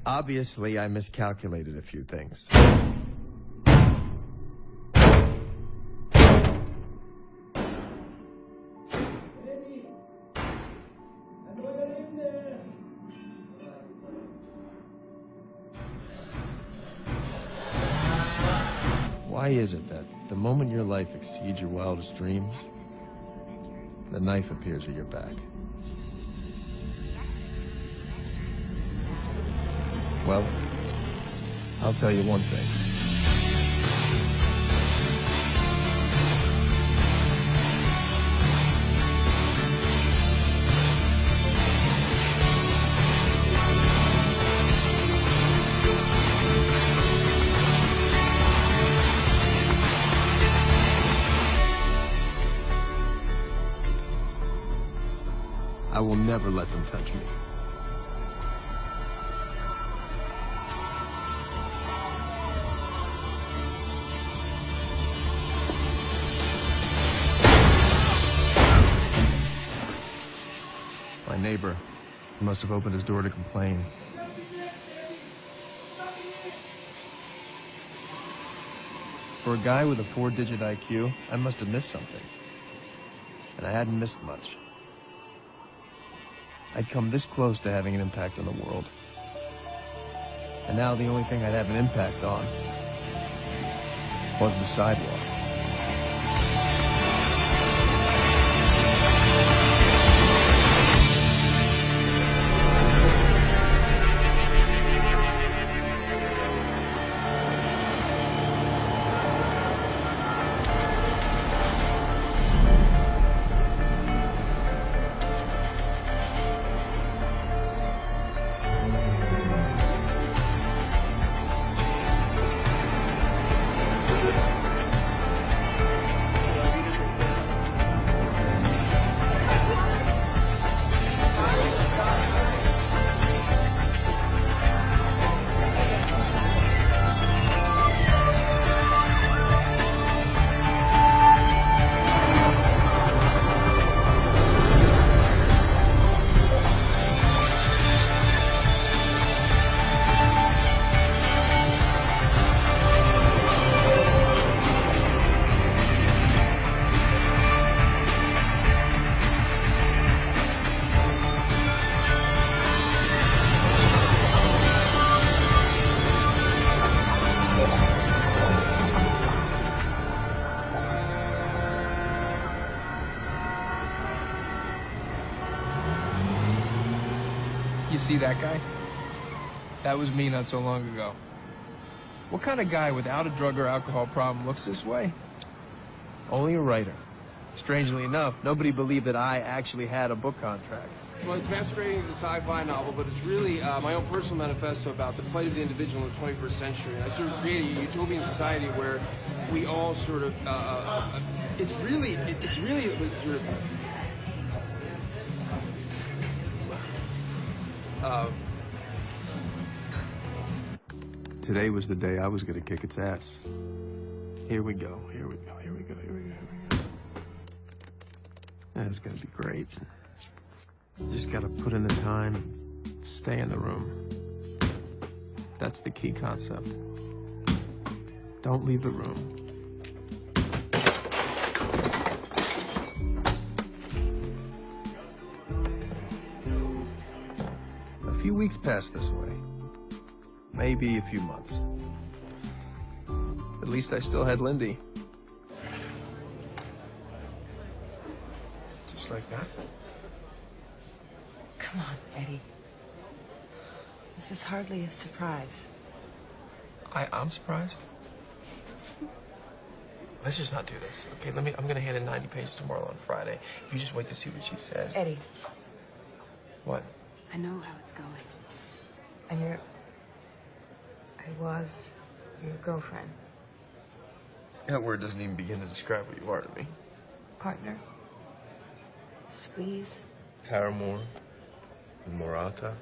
Obviously, I miscalculated a few things. Why is it that the moment your life exceeds your wildest dreams, the knife appears at your back? Well, I'll tell you one thing. I will never let them touch me. My neighbor must have opened his door to complain. For a guy with a 4-digit IQ, I must have missed something. And I hadn't missed much. I'd come this close to having an impact on the world. And now the only thing I'd have an impact on was the sidewalk. You see that guy? That was me not so long ago. What kind of guy without a drug or alcohol problem looks this way? Only a writer. Strangely enough, nobody believed that I actually had a book contract. Well, it's masquerading as a sci-fi novel, but it's really my own personal manifesto about the plight of the individual in the 21st century. And I sort of created a utopian society where we all sort of, it's really sort of, Today was the day I was going to kick its ass. Here we go, here we go, here we go, here we go, here we go. That's going to be great. Just got to put in the time and stay in the room. That's the key concept. Don't leave the room. A few weeks passed this way. Maybe a few months. At least I still had Lindy. Just like that. Come on, Eddie. This is hardly a surprise. I'm surprised. Let's just not do this. Okay, I'm gonna hand in 90 pages tomorrow on Friday. If you just wait to see what she says. Eddie. What? I know how it's going. And I was your girlfriend. That word doesn't even begin to describe what you are to me. Partner. Squeeze. Paramour. Morata.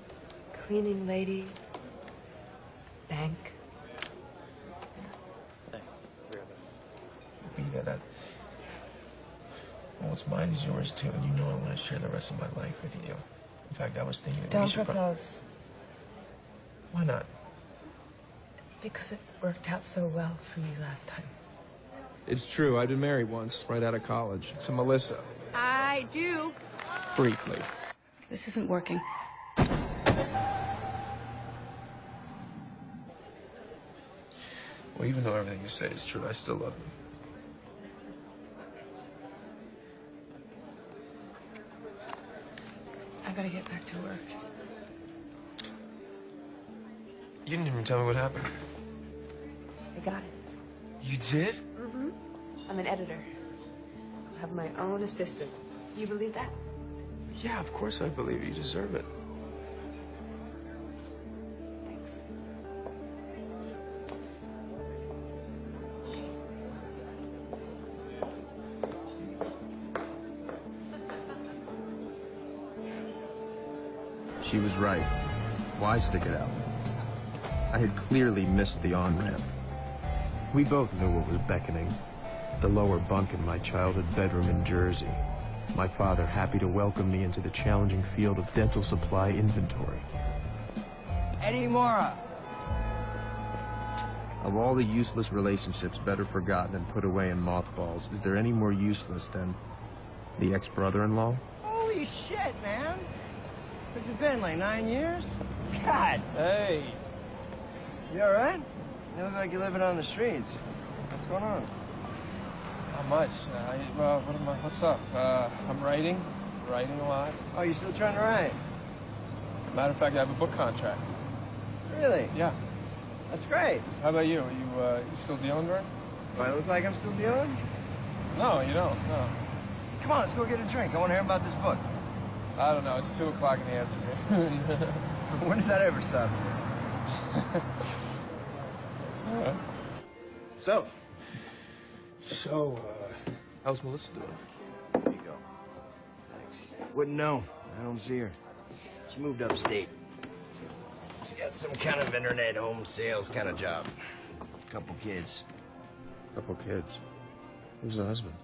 Cleaning lady. Bank. Be that. What's mine is yours too, and you know I want to share the rest of my life with you. In fact, I was thinking that Don't we should propose. Why not? Because it worked out so well for you last time. It's true. I'd been married once, right out of college, to Melissa. I do. Briefly. This isn't working. Well, even though everything you say is true, I still love you. I gotta get back to work. You didn't even tell me what happened. I got it. You did? Mm-hmm. I'm an editor. I'll have my own assistant. You believe that? Yeah, of course I believe you deserve it. Thanks. She was right. Why stick it out? I had clearly missed the on-ramp. We both knew what was beckoning. The lower bunk in my childhood bedroom in Jersey. My father happy to welcome me into the challenging field of dental supply inventory. Eddie Mora. Of all the useless relationships better forgotten and put away in mothballs, is there any more useless than the ex-brother-in-law? Holy shit, man. Where's it been, like 9 years? God. Hey. You all right? You look like you're living on the streets. What's going on? Not much. What's up? I'm writing a lot. Oh, you still trying to write? Matter of fact, I have a book contract. Really? Yeah. That's great. How about you? Are you still dealing, Vern? Do I look like I'm still dealing? No, you don't. No. Come on, let's go get a drink. I want to hear about this book. I don't know. It's 2 o'clock in the afternoon. When does that ever stop? So, how's Melissa doing? There you go. Thanks. Wouldn't know. I don't see her. She moved upstate. She got some kind of internet home sales kind of job. Couple kids. Couple kids. Who's the husband?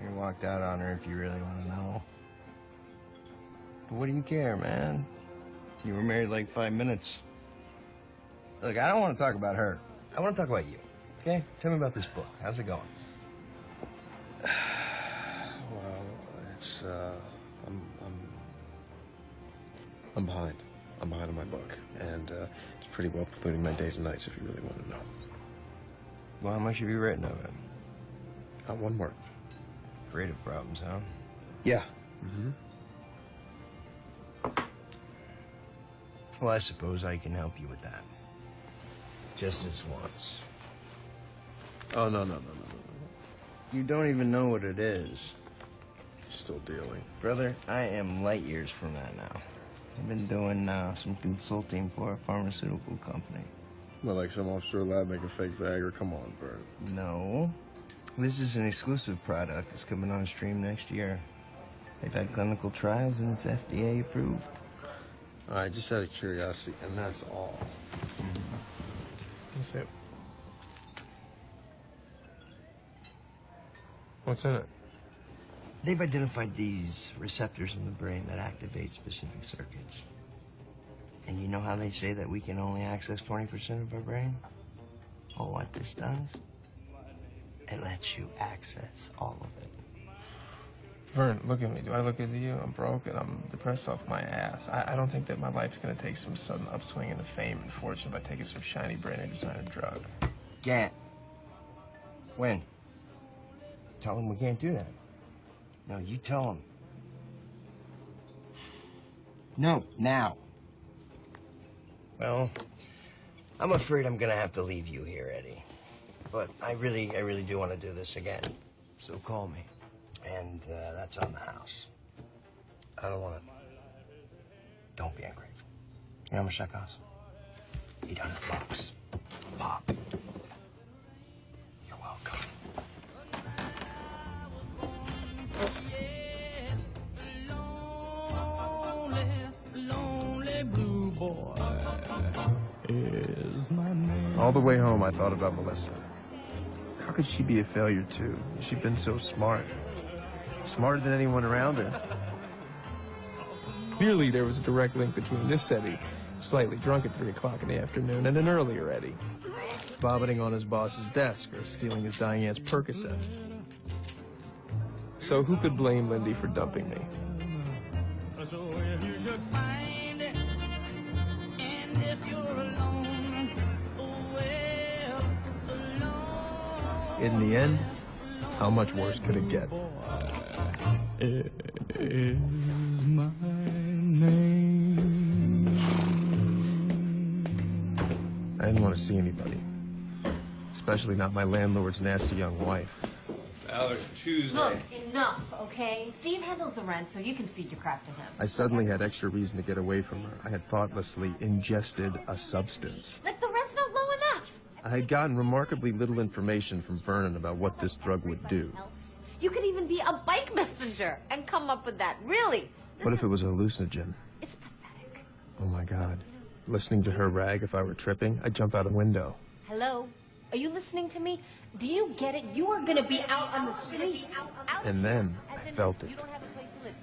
You walked out on her if you really want to know. But what do you care, man? You were married like 5 minutes. Look, I don't want to talk about her. I want to talk about you. Okay? Tell me about this book. How's it going? Well, it's, I'm behind. I'm behind on my book, and it's pretty well polluting my days and nights if you really want to know. Well, how much have you written of it? Not one word. Creative problems, huh? Yeah. Mm-hmm. Well, I suppose I can help you with that. Just this once. Oh, no. You don't even know what it is. Still dealing. Brother, I am light years from that now. I've been doing some consulting for a pharmaceutical company. Well, like some offshore lab making fake Viagra. Come on, Vern. No. This is an exclusive product. It's coming on stream next year. They've had clinical trials and it's FDA approved. All right, just out of curiosity, and that's all. Let's see it. What's in it? They've identified these receptors in the brain that activate specific circuits. And you know how they say that we can only access 20% of our brain? Well, what this does, it lets you access all of it. Vern, look at me. Do I look at you? I'm broke and I'm depressed off my ass. I don't think that my life's gonna take some sudden upswing into fame and fortune by taking some shiny brain designer drug. Can't. When? Tell them we can't do that. No, you tell them. No, now. Well, I'm afraid I'm gonna have to leave you here, Eddie. But I really do want to do this again. So call me. And that's on the house. I don't want to. Don't be ungrateful. You know how much that costs? $800. Pop. You're welcome. All the way home, I thought about Melissa. How could she be a failure, too? She'd been so smart. Smarter than anyone around her. Clearly, there was a direct link between this Eddie Slightly drunk at 3 o'clock in the afternoon, and an earlier Eddie. Vomiting on his boss's desk or stealing his Diane's Percocet. So who could blame Lindy for dumping me? In the end, how much worse could it get? Is my name. I didn't want to see anybody, especially not my landlord's nasty young wife. Alex, Tuesday. Look, enough, okay? Steve handles the rent, so you can feed your crap to him. I suddenly had extra reason to get away from her. I had thoughtlessly ingested a substance. Like, the rent's not low enough. I had gotten remarkably little information from Vernon about what this drug would do. You could even be a bike messenger and come up with that, really. What if it was a hallucinogen? It's pathetic. Oh my God. Listening to her rag if I were tripping, I'd jump out a window. Hello? Are you listening to me? Do you get it? You are going to be out on the streets. And then I felt it. You don't have a place to live.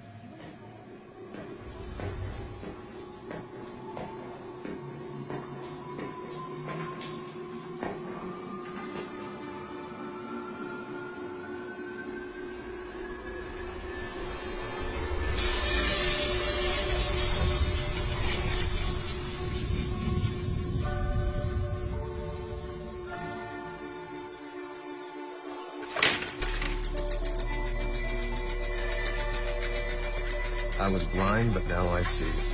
I was blind, but now I see.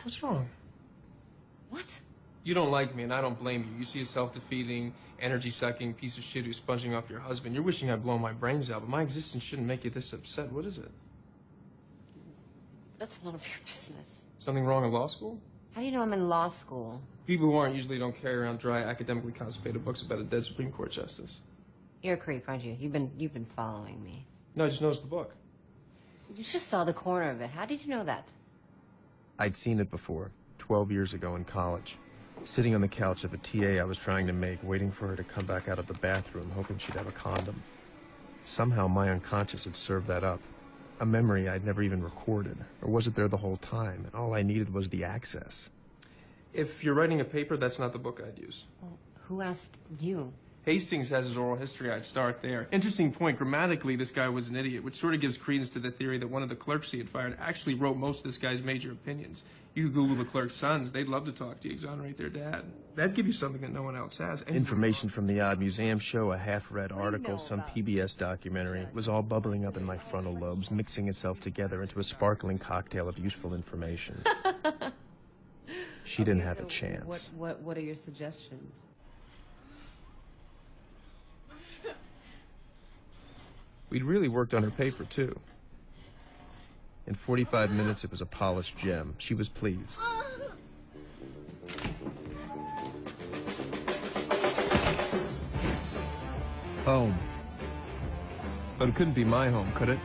What's wrong? What? You don't like me, and I don't blame you. You see a self-defeating, energy-sucking piece of shit who's sponging off your husband. You're wishing I'd blow my brains out, but my existence shouldn't make you this upset. What is it? That's none of your business. Something wrong in law school? How do you know I'm in law school? People who aren't usually don't carry around dry, academically constipated books about a dead Supreme Court justice. You're a creep, aren't you? You've been following me. No, I just noticed the book. You just saw the corner of it. How did you know that? I'd seen it before, 12 years ago in college. Sitting on the couch of a TA I was trying to make, waiting for her to come back out of the bathroom, hoping she'd have a condom. Somehow my unconscious had served that up. A memory I'd never even recorded. Or was it there the whole time, and all I needed was the access? If you're writing a paper, that's not the book I'd use. Well, who asked you? Hastings has his oral history. I'd start there. Interesting point. Grammatically, this guy was an idiot, which sort of gives credence to the theory that one of the clerks he had fired actually wrote most of this guy's major opinions. You Google the clerk's sons. They'd love to talk to you, exonerate their dad. That'd give you something that no one else has. Information from the Odd Museum show, a half-read article, some PBS documentary. It was all bubbling up in my frontal lobes, mixing itself together into a sparkling cocktail of useful information. She didn't have a chance. What are your suggestions? We'd really worked on her paper, too. In 45 minutes, it was a polished gem. She was pleased. Home. But it couldn't be my home, could it?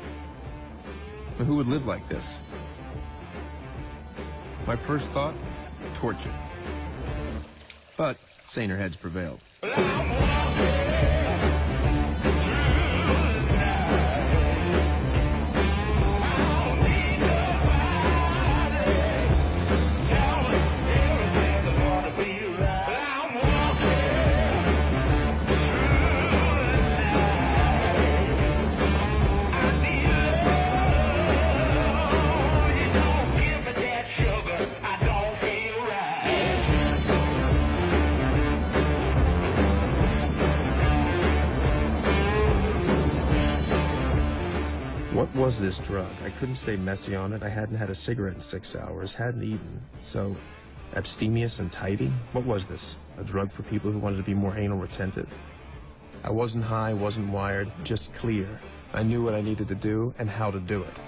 But who would live like this? My first thought? Torture. But saner heads prevailed. What was this drug? I couldn't stay messy on it. I hadn't had a cigarette in 6 hours, hadn't eaten. So, abstemious and tidy? What was this? A drug for people who wanted to be more anal retentive? I wasn't high, wasn't wired, just clear. I knew what I needed to do and how to do it.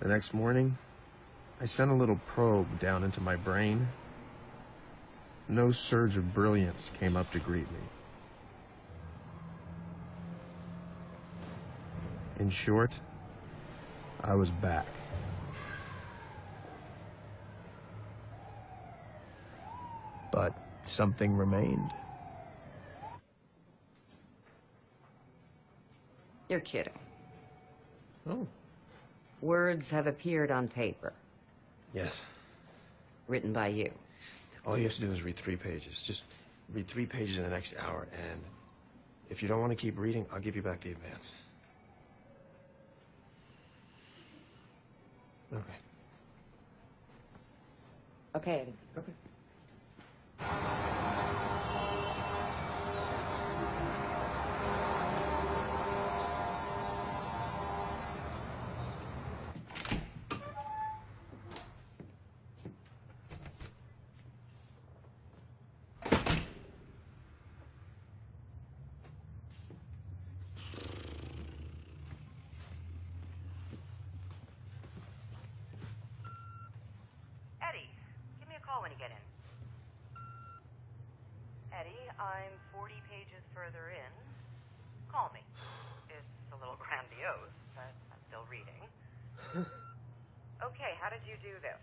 The next morning, I sent a little probe down into my brain. No surge of brilliance came up to greet me. In short, I was back. But something remained. You're kidding. Oh. Words have appeared on paper, Yes. written by you. All you have to do is read 3 pages. Just read 3 pages in the next hour, and if you don't want to keep reading, I'll give you back the advance. Okay. Okay, Eddie. Okay. Eddie, give me a call when you get in. Eddie, I'm 40 pages further in. Call me. It's a little grandiose, but I'm still reading. Okay, how did you do this?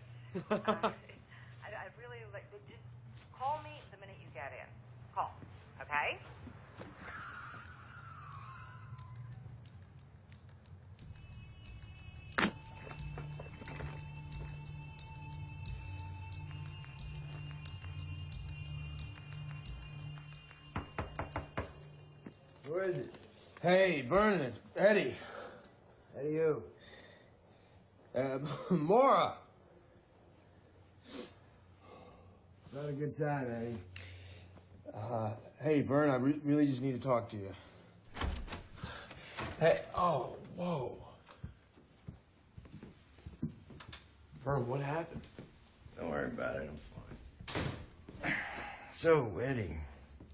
I really like. Just call me the minute you get in. Call, okay? Who is it? Hey, Vernon, it's Eddie. Eddie who? Maura. Not a good time, Eddie. Hey, Vern, I really just need to talk to you. Hey, oh, whoa. Vern, what happened? Don't worry about it, I'm fine. So, Eddie,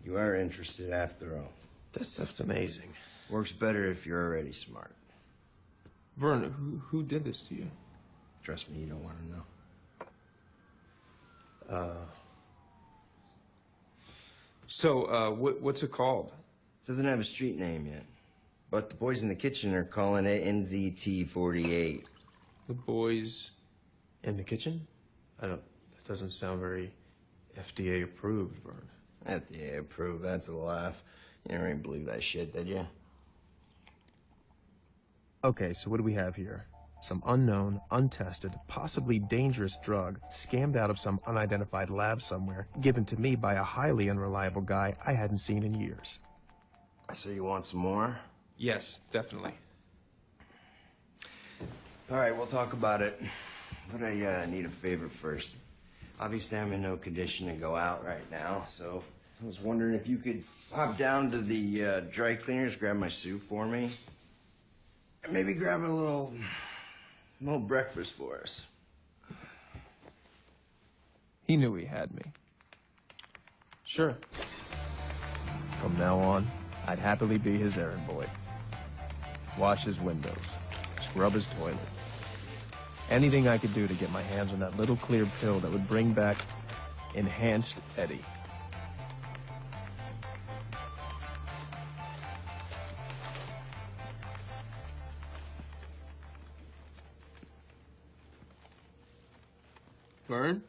you are interested after all. That stuff's amazing. Works better if you're already smart. Vern, who did this to you? Trust me, you don't want to know. So, what's it called? Doesn't have a street name yet. But the boys in the kitchen are calling it NZT-48. The boys. In the kitchen? That doesn't sound very FDA approved, Vern. FDA approved, that's a laugh. You never even believe that shit, did you? Okay, so what do we have here? Some unknown, untested, possibly dangerous drug scammed out of some unidentified lab somewhere, given to me by a highly unreliable guy I hadn't seen in years. So you want some more? Yes, definitely. All right, we'll talk about it. But I need a favor first. Obviously, I'm in no condition to go out right now, so I was wondering if you could hop down to the dry cleaners, grab my suit for me, and maybe grab a little breakfast for us. He knew he had me. Sure. From now on, I'd happily be his errand boy. Wash his windows, scrub his toilet. Anything I could do to get my hands on that little clear pill that would bring back enhanced Eddie. Vern?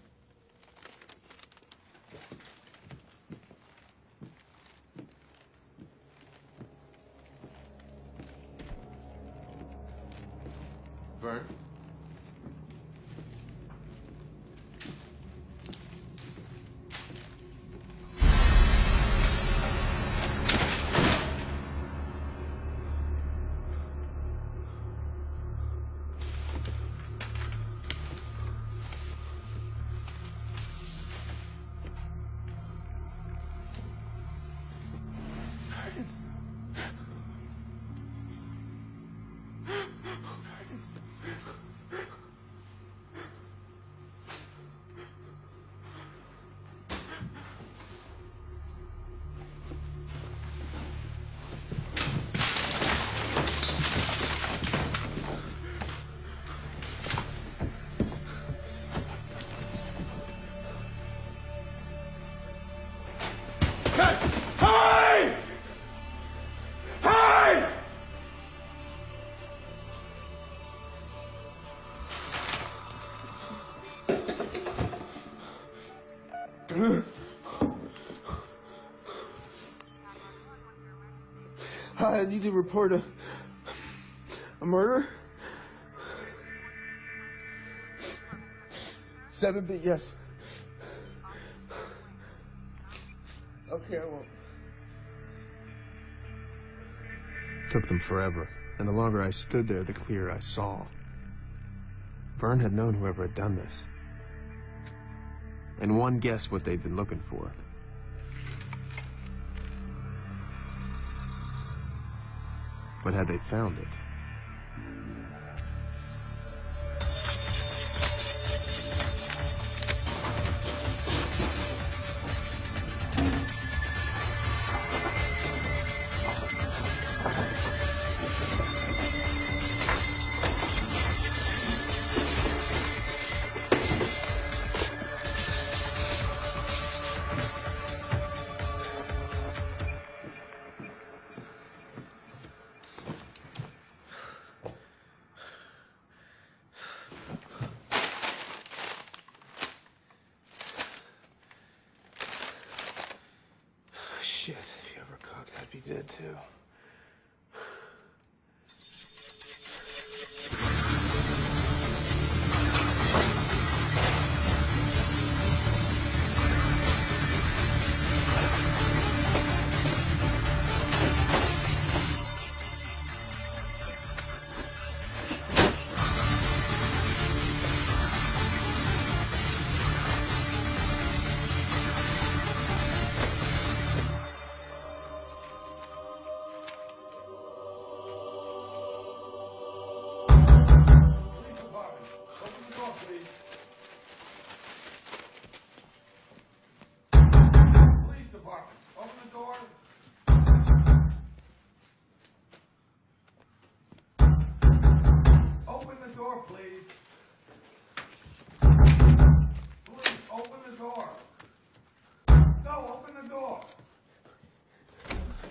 Vern? I need to report a murder. 7B, yes. Okay, I won't. Took them forever, and the longer I stood there, the clearer I saw. Vern had known whoever had done this. And one guessed what they'd been looking for. But had they found it? Shit, if you ever cooked, I'd be dead too.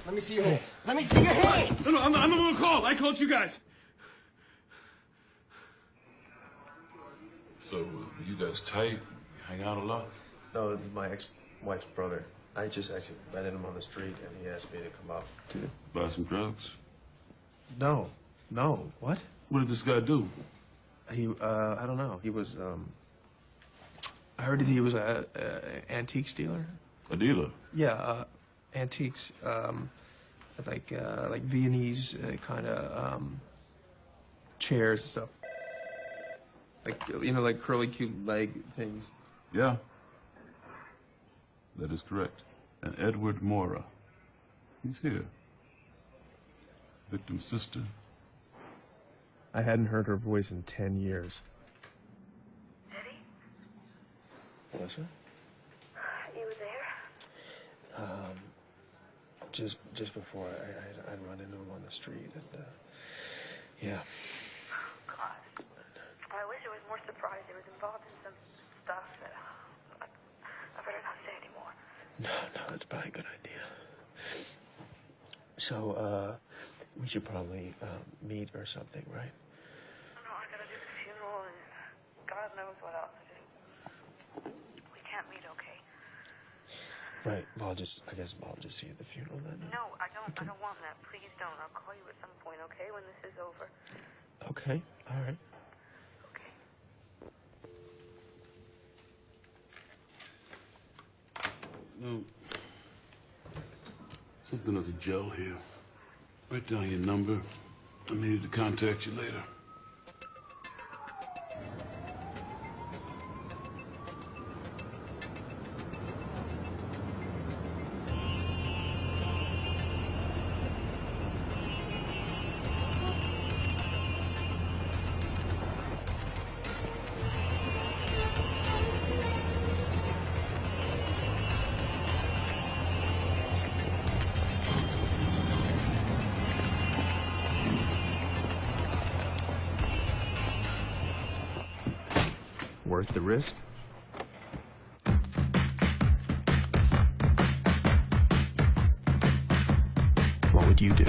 Let me see your hands. Let me see your hands! No, I'm the one who called. I called you guys. So, you guys tight? You hang out a lot? No, this is my ex-wife's brother. I just actually met him on the street, and he asked me to come up. To buy some drugs? No. What? What did this guy do? He, I don't know. He was, I heard that he was a antiques dealer. A dealer? Yeah, antiques, like Viennese kind of chairs and stuff. Like, you know, like curly cute leg things. Yeah. That is correct. And Edward Mora. He's here. Victim's sister. I hadn't heard her voice in 10 years. Eddie? Melissa? You were there? Just before I'd run into him on the street, and, yeah. Oh, God. I wish I was more surprised. He was involved in some stuff that I better not say anymore. No, that's probably a good idea. So, we should probably meet or something, right? No, I gotta do the funeral and God knows what else. We can't meet, okay? Right. Well, I guess I'll just see you at the funeral then. No, I don't want that. Please don't. I'll call you at some point, okay? When this is over. Okay. All right. Okay. No. Something as a gel here. Write down your number. I needed to contact you later. Worth the risk? What would you do?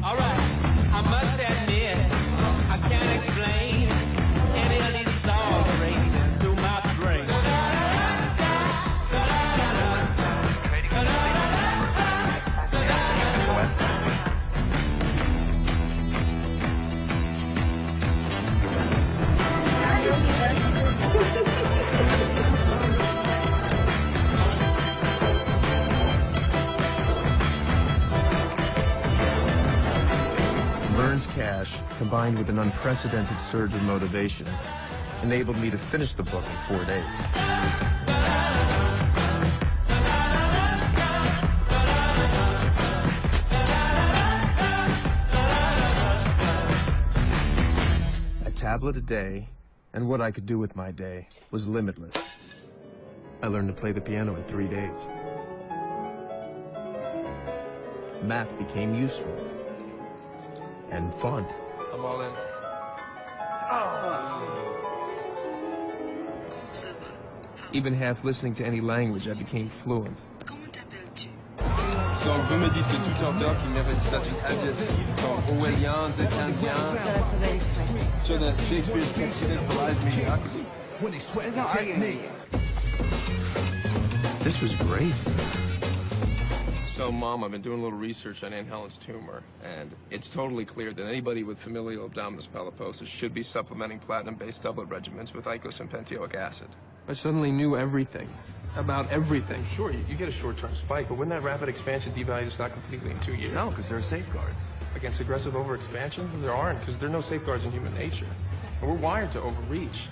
All right, I must admit, I can't explain any of these thoughts racing through my brain. combined with an unprecedented surge of motivation, enabled me to finish the book in 4 days. A tablet a day, and what I could do with my day was limitless. I learned to play the piano in 3 days. Math became useful and fun. I'm all in. Even half listening to any language, I became fluent. Donc, vous me dites que tout auteur qui mérite statut asiatique, comme Orwellien, Dickensien, so that Shakespeare's considered lies mediocrity. There's no arguing. This was great. So, Mom, I've been doing a little research on Aunt Helen's tumor, and it's totally clear that anybody with familial abdominis polyposis should be supplementing platinum-based doublet regimens with icos and pentoic acid. I suddenly knew everything. About everything. Sure, you get a short-term spike, but wouldn't that rapid expansion devalue the stock completely in 2 years? No, because there are safeguards. Against aggressive overexpansion? There aren't, because there are no safeguards in human nature. And we're wired to overreach.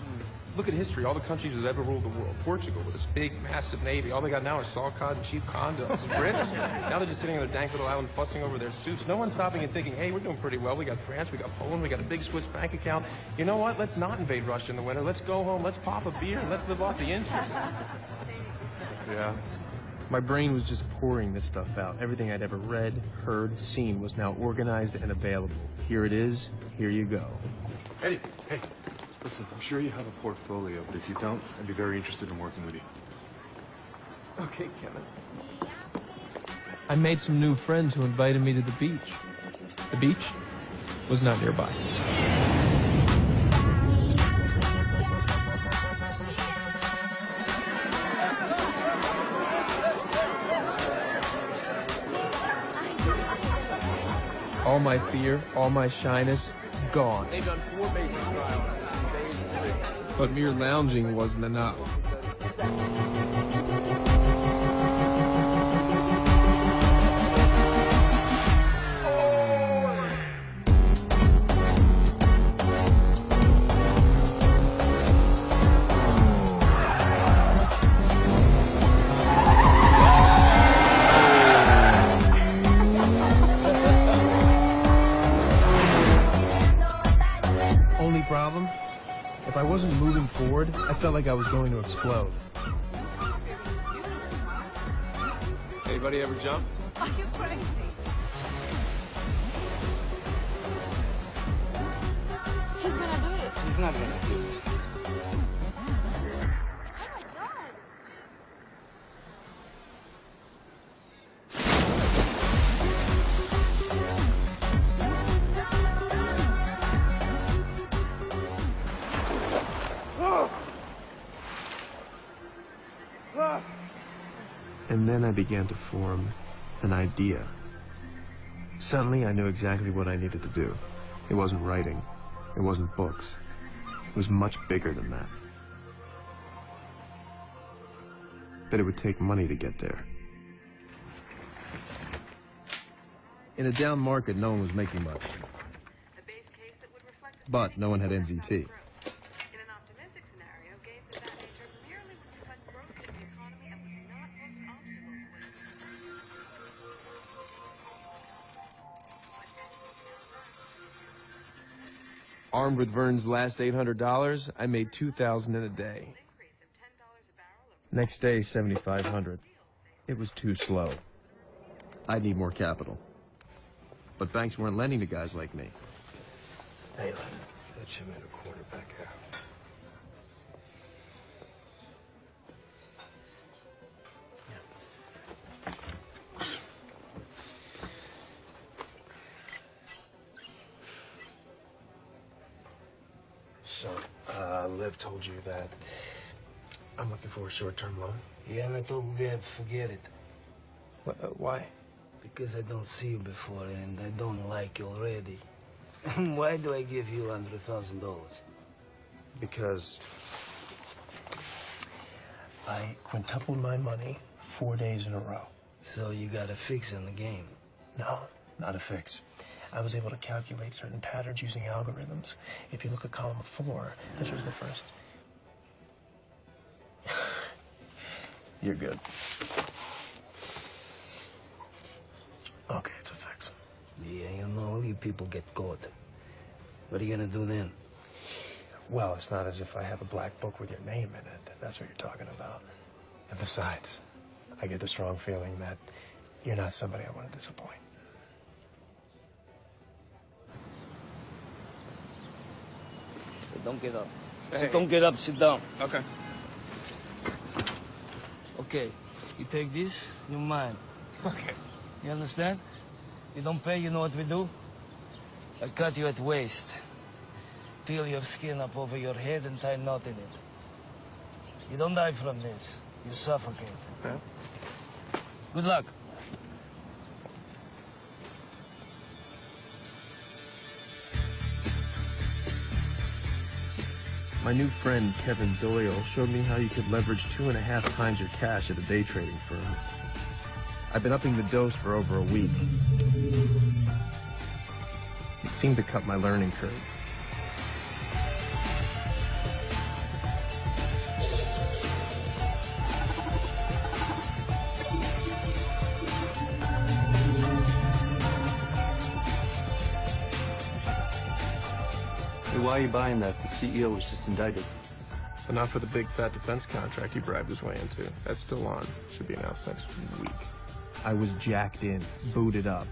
Look at history, all the countries that ever ruled the world. Portugal with its big, massive navy. All they got now are saw cod and cheap condoms. The Brits, now they're just sitting on their dank little island fussing over their suits. No one's stopping and thinking, hey, we're doing pretty well. We got France, we got Poland, we got a big Swiss bank account. You know what? Let's not invade Russia in the winter. Let's go home, let's pop a beer, and let's live off the interest. Yeah. My brain was just pouring this stuff out. Everything I'd ever read, heard, seen was now organized and available. Here it is. Here you go. Eddie, hey, listen, I'm sure you have a portfolio, but if you don't, I'd be very interested in working with you. Okay, Kevin. I made some new friends who invited me to the beach. The beach was not nearby. All my fear, all my shyness, gone. They've done 4 basic trials. Phase 3. But mere lounging wasn't enough. Only problem? If I wasn't moving forward, I felt like I was going to explode. Anybody ever jump? Are you crazy? He's gonna do it. He's not gonna do it. And then I began to form an idea. Suddenly, I knew exactly what I needed to do. It wasn't writing. It wasn't books. It was much bigger than that. But it would take money to get there. In a down market, no one was making much. But no one had NZT. Armed with Vern's last $800, I made $2,000 in a day. Next day, $7,500. It was too slow. I need more capital. But banks weren't lending to guys like me. Hey, let's him in a quarterback here. So, Liv told you that I'm looking for a short-term loan? Yeah, and I told Liv, forget it. Why? Because I don't see you before, and I don't like you already. Why do I give you $100,000? Because I quintupled my money 4 days in a row. So you got a fix in the game? No, not a fix. I was able to calculate certain patterns using algorithms. If you look at column 4, that shows the first. You're good. Okay, it's a fix. Yeah, you know, you people get caught. What are you gonna do then? Well, it's not as if I have a black book with your name in it. That's what you're talking about. And besides, I get the strong feeling that you're not somebody I want to disappoint. Don't get up. Hey. Don't get up, sit down. Okay. Okay, you take this, you're mine. Okay. You understand? You don't pay, you know what we do? I cut you at waist. Peel your skin up over your head and tie a knot in it. You don't die from this. You suffocate. Yeah. Good luck. My new friend, Kevin Doyle, showed me how you could leverage 2.5 times your cash at a day trading firm. I've been upping the dose for over a week. It seemed to cut my learning curve. Why are you buying that? The CEO was just indicted. But not for the big fat defense contract he bribed his way into. That's still on. Should be announced next week. I was jacked in, booted up.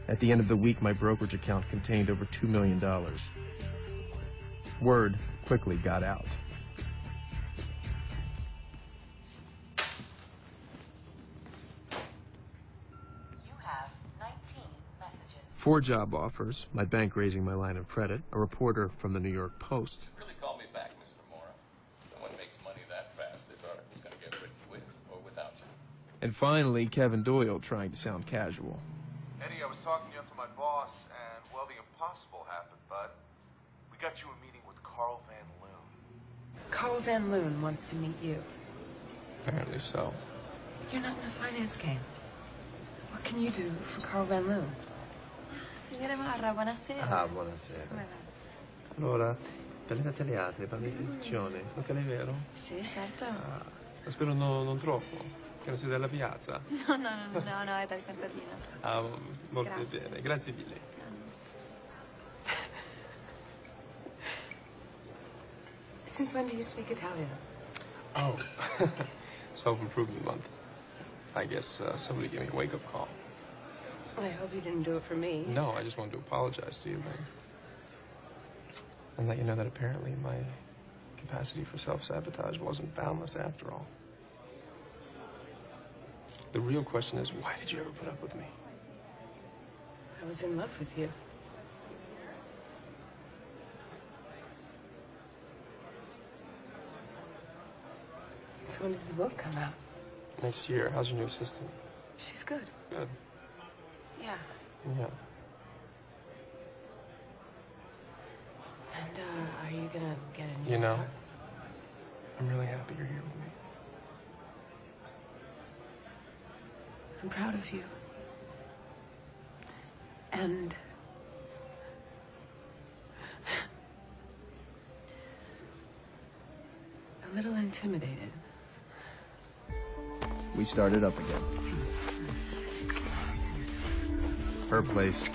At the end of the week, my brokerage account contained over $2 million. Word quickly got out. You have 19 messages. 4 job offers, my bank raising my line of credit, a reporter from the New York Post. Really call me back, Mr. Mora. Someone makes money that fast, this article's gonna get written with or without you. And finally, Kevin Doyle trying to sound casual. Eddie, I was talking you up to my boss, and, well, the impossible happened, bud. We got you a meeting with Carl Van Loon. Carl Van Loon wants to meet you. Apparently so. You're not in the finance game. What can you do for Carl Van Loon? Signore Marra, buonasera. Ah, buonasera. Come va? Allora, per le teatri, per l'iscrizione, locale vero? Sì, certo. Ah, spero non troppo, che non sia della piazza. No, è dal contadino. Ah, molto Grazie. bene, grazie mille. Since when do you speak Italian? Oh, self-improvement month. I guess somebody gave me a wake-up call. I hope you didn't do it for me. No, I just wanted to apologize to you, man. And let you know that apparently my capacity for self-sabotage wasn't boundless after all. The real question is, why did you ever put up with me? I was in love with you. So when does the book come out? Next year. How's your new assistant? She's good. Good. Yeah. Yeah. And, are you gonna get a new You know, car? I'm really happy you're here with me. I'm proud of you. And a little intimidated. We started up again. Her place.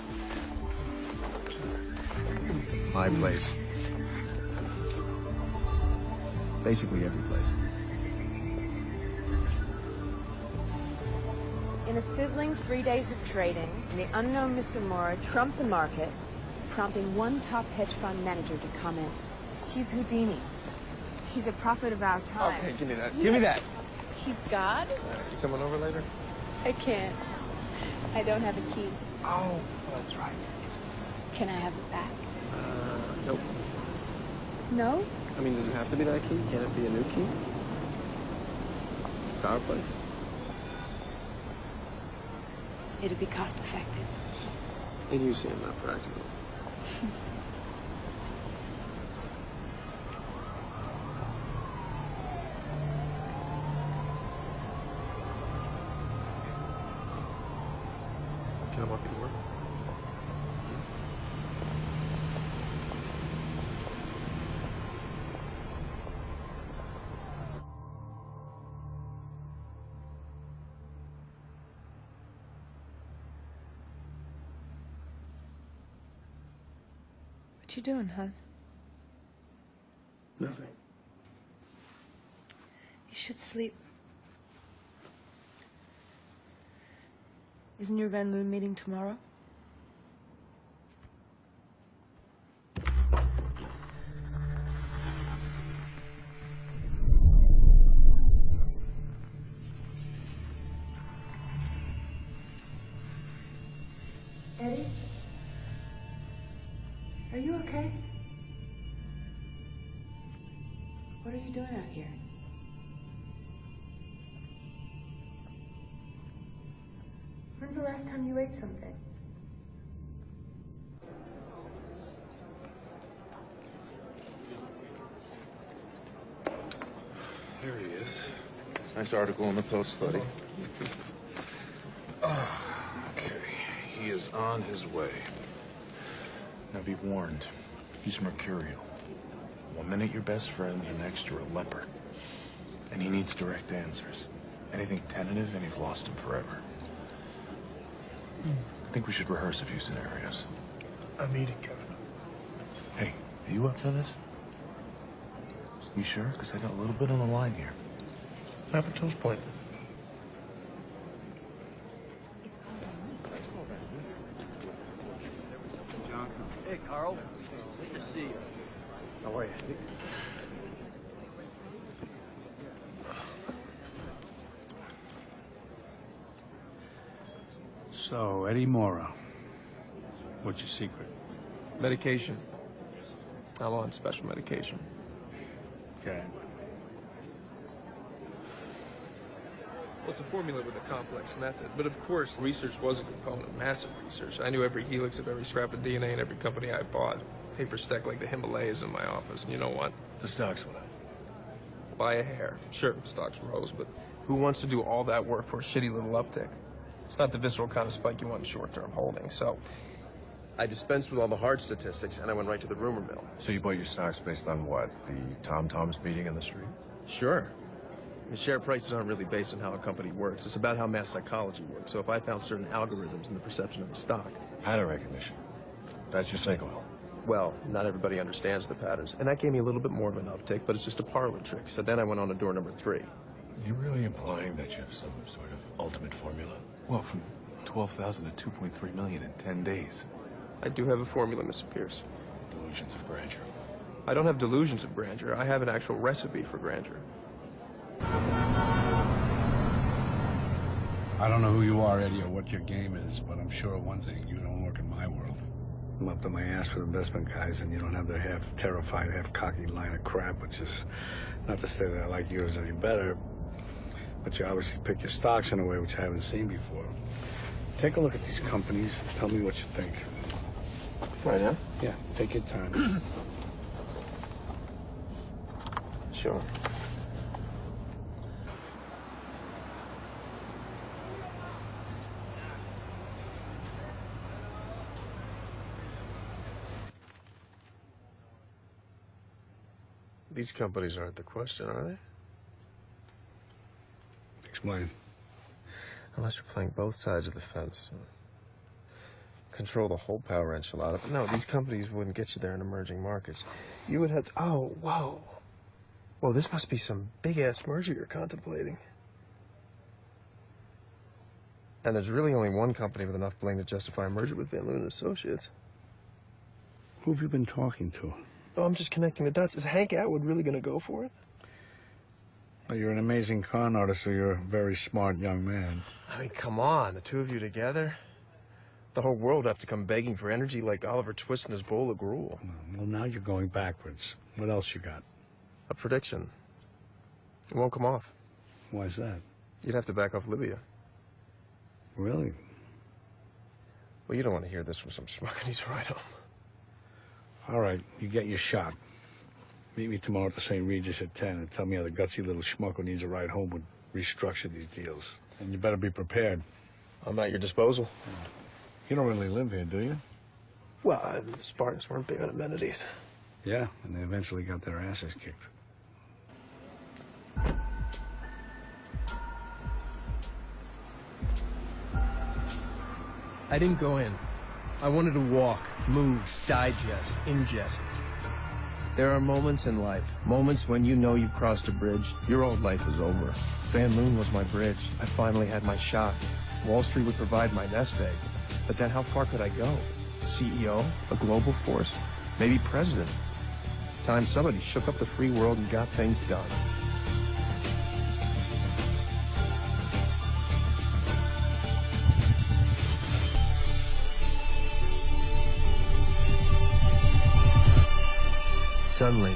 My place. Basically every place. In a sizzling 3 days of trading, the unknown Mr. Mora trumped the market, prompting one top hedge fund manager to comment, "He's Houdini. He's a prophet of our times." Okay, give me that. Give me that. He's God? You coming over later? I can't. I don't have a key. Oh, that's right. Can I have it back? Nope. No? I mean, does it have to be that key? Can it be a new key? To our place? It'd be cost effective. And you seem not practical. Can I walk you to work? What you doing, hon? Nothing. You should sleep. Isn't your Van Loon meeting tomorrow? Eddie? Are you okay? What are you doing out here? When's the last time you ate something? Here he is. Nice article in the Post, buddy. Okay, he is on his way. Now be warned, he's mercurial. One minute your best friend, the next you're a leper. And he needs direct answers. Anything tentative and you've lost him forever. I think we should rehearse a few scenarios. I'm eating, Kevin. Hey, are you up for this? You sure? Because I got a little bit on the line here. Have a toast point. John. Hey, Carl. Good to see you. How are you? So, Eddie Mora. What's your secret? Medication. I'm on special medication. Okay. Well, it's a formula with a complex method. But of course, research was a component, massive research. I knew every helix of every scrap of DNA in every company I bought. Paper stacked like the Himalayas in my office. And you know what? The stocks went up. By a hair. Sure, stocks rose, but who wants to do all that work for a shitty little uptick? It's not the visceral kind of spike you want in short-term holding, so I dispensed with all the hard statistics, and I went right to the rumor mill. So you bought your stocks based on what? The Tom-Toms meeting in the street? Sure. The share prices aren't really based on how a company works. It's about how mass psychology works. So if I found certain algorithms in the perception of a stock... Pattern recognition. That's your snake oil. Well, not everybody understands the patterns. And that gave me a little bit more of an uptick, but it's just a parlor trick. So then I went on to door number 3. You're really implying that you have some sort of ultimate formula? Well, from 12,000 to 2.3 million in 10 days. I do have a formula, Mr. Pierce. Delusions of grandeur. I don't have delusions of grandeur. I have an actual recipe for grandeur. I don't know who you are, Eddie, or what your game is, but I'm sure of one thing, you don't work in my world. I'm up to my ass with investment guys, and you don't have their half terrified, half cocky line of crap, which is not to say that I like yours any better, but you obviously pick your stocks in a way which I haven't seen before. Take a look at these companies. Tell me what you think. Right now? Yeah, take your time. Sure. These companies aren't the question, are they? Explain. Unless you're playing both sides of the fence. Control the whole power enchilada. But no, these companies wouldn't get you there in emerging markets. You would have to... Oh, whoa. Well, this must be some big-ass merger you're contemplating. And there's really only one company with enough bling to justify a merger with Van Loon and Associates. Who have you been talking to? Oh, I'm just connecting the dots. Is Hank Atwood really going to go for it? Well, you're an amazing con artist, so you're a very smart young man. I mean, come on, the two of you together. The whole world would have to come begging for energy like Oliver Twist in his bowl of gruel. Well, now you're going backwards. What else you got? A prediction. It won't come off. Why's that? You'd have to back off Libya. Really? Well, you don't want to hear this from some schmuck and he's right home. All right, you get your shot. Meet me tomorrow at the St. Regis at 10 and tell me how the gutsy little schmuck who needs a ride home would restructure these deals. And you better be prepared. I'm at your disposal. You don't really live here, do you? Well, the Spartans weren't big on amenities. Yeah, and they eventually got their asses kicked. I didn't go in. I wanted to walk, move, digest, ingest. There are moments in life, moments when you know you've crossed a bridge, your old life is over. Van Loon was my bridge. I finally had my shot. Wall Street would provide my nest egg. But then how far could I go? CEO? A global force? Maybe president? Time somebody shook up the free world and got things done. Suddenly,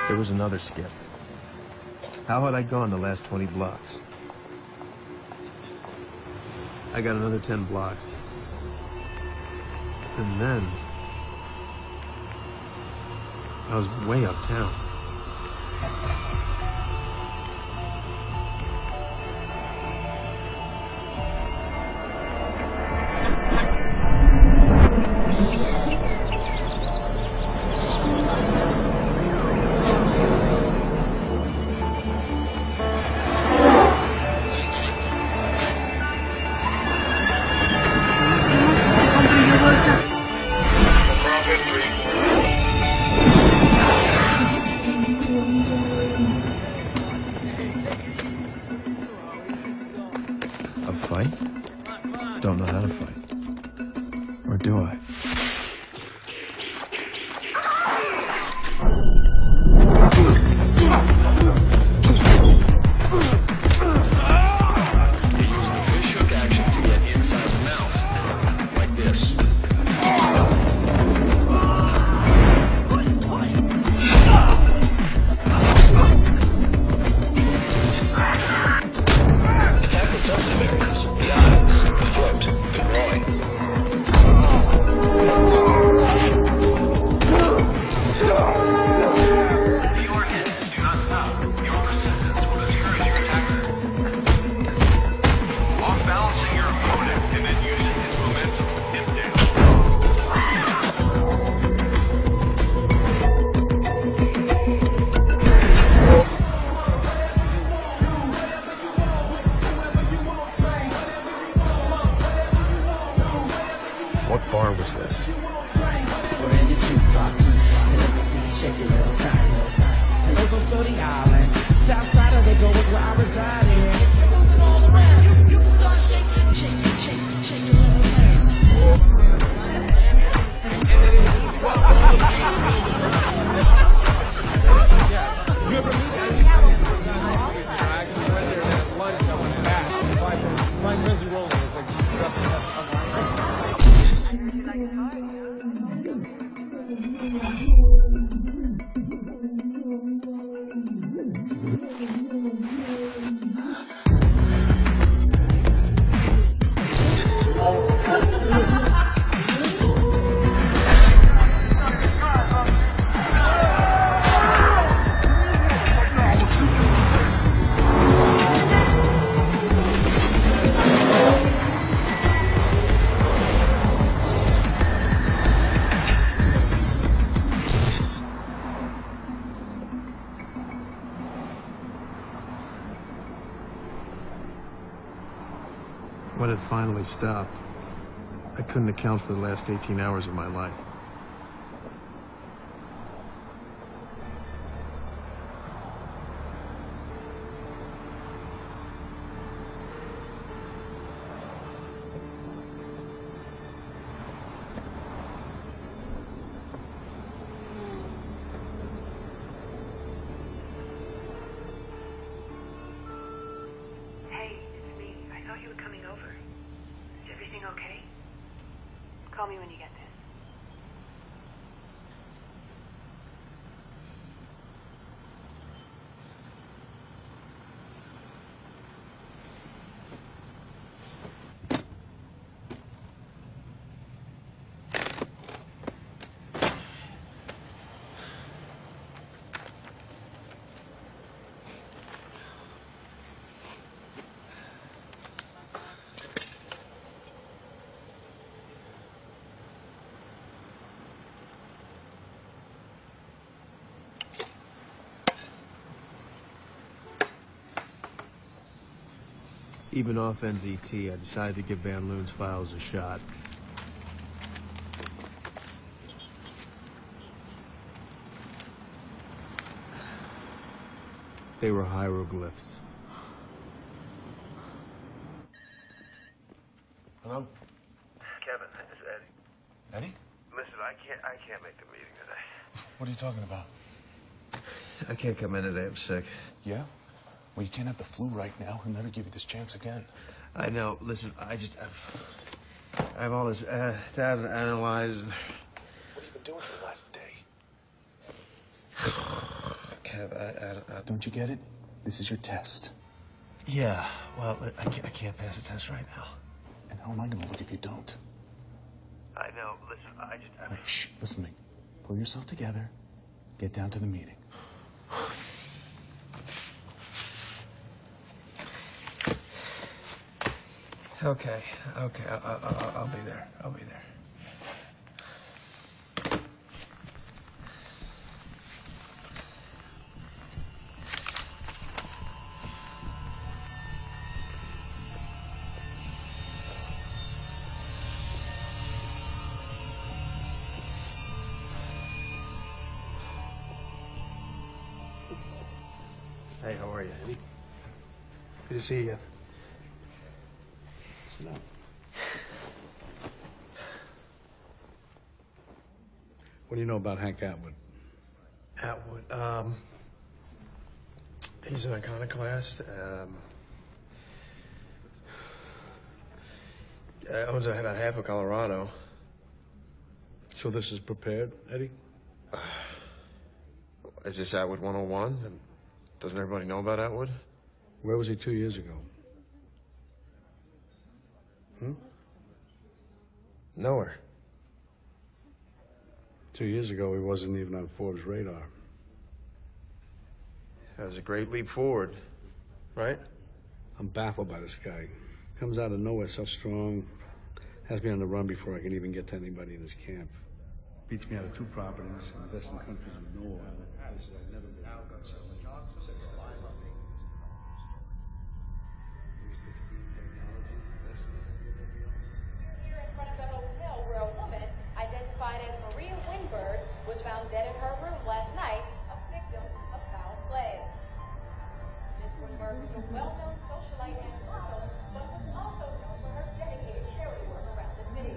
there was another skip. How had I gone the last 20 blocks? I got another 10 blocks. And then, I was way uptown. A fight? Don't know how to fight. Or do I? What bar was this? When it finally stopped, I couldn't account for the last 18 hours of my life. You were coming over. Is everything okay? Call me when you get this. Even off NZT, I decided to give Van Loon's files a shot. They were hieroglyphs. Hello? Kevin, it's Eddie. Eddie? Listen, I can't make the meeting today. What are you talking about? I can't come in today, I'm sick. Yeah? Well, you can't have the flu right now. He'll never give you this chance again. I know. Listen, I have all this data to analyze. What have you been doing for the last day? Kev, Don't you get it? This is your test. Yeah, well, I can't pass the test right now. And how am I going to look if you don't? I know. Listen, Wait, shh, listen to me. Pull yourself together. Get down to the meeting. Okay, I'll be there. I'll be there. Hey, how are you, Eddie? Good to see you. Sit down. What do you know about Hank Atwood? Atwood, he's an iconoclast. Owns about half of Colorado. So this is prepared, Eddie? Is this Atwood 101? Doesn't everybody know about Atwood? Where was he 2 years ago? Nowhere. 2 years ago, he wasn't even on Forbes' radar. That was a great leap forward, right? I'm baffled by this guy. Comes out of nowhere so strong. Has me on the run before I can even get to anybody in his camp. Beats me out of 2 properties in the best in countries with no oil. Places I've never been. Here in front of the hotel where a woman identified as Maria Winberg was found dead in her room last night, a victim of foul play. Ms. Winberg was a well-known socialite and model, but was also known for her dedicated charity work around the city.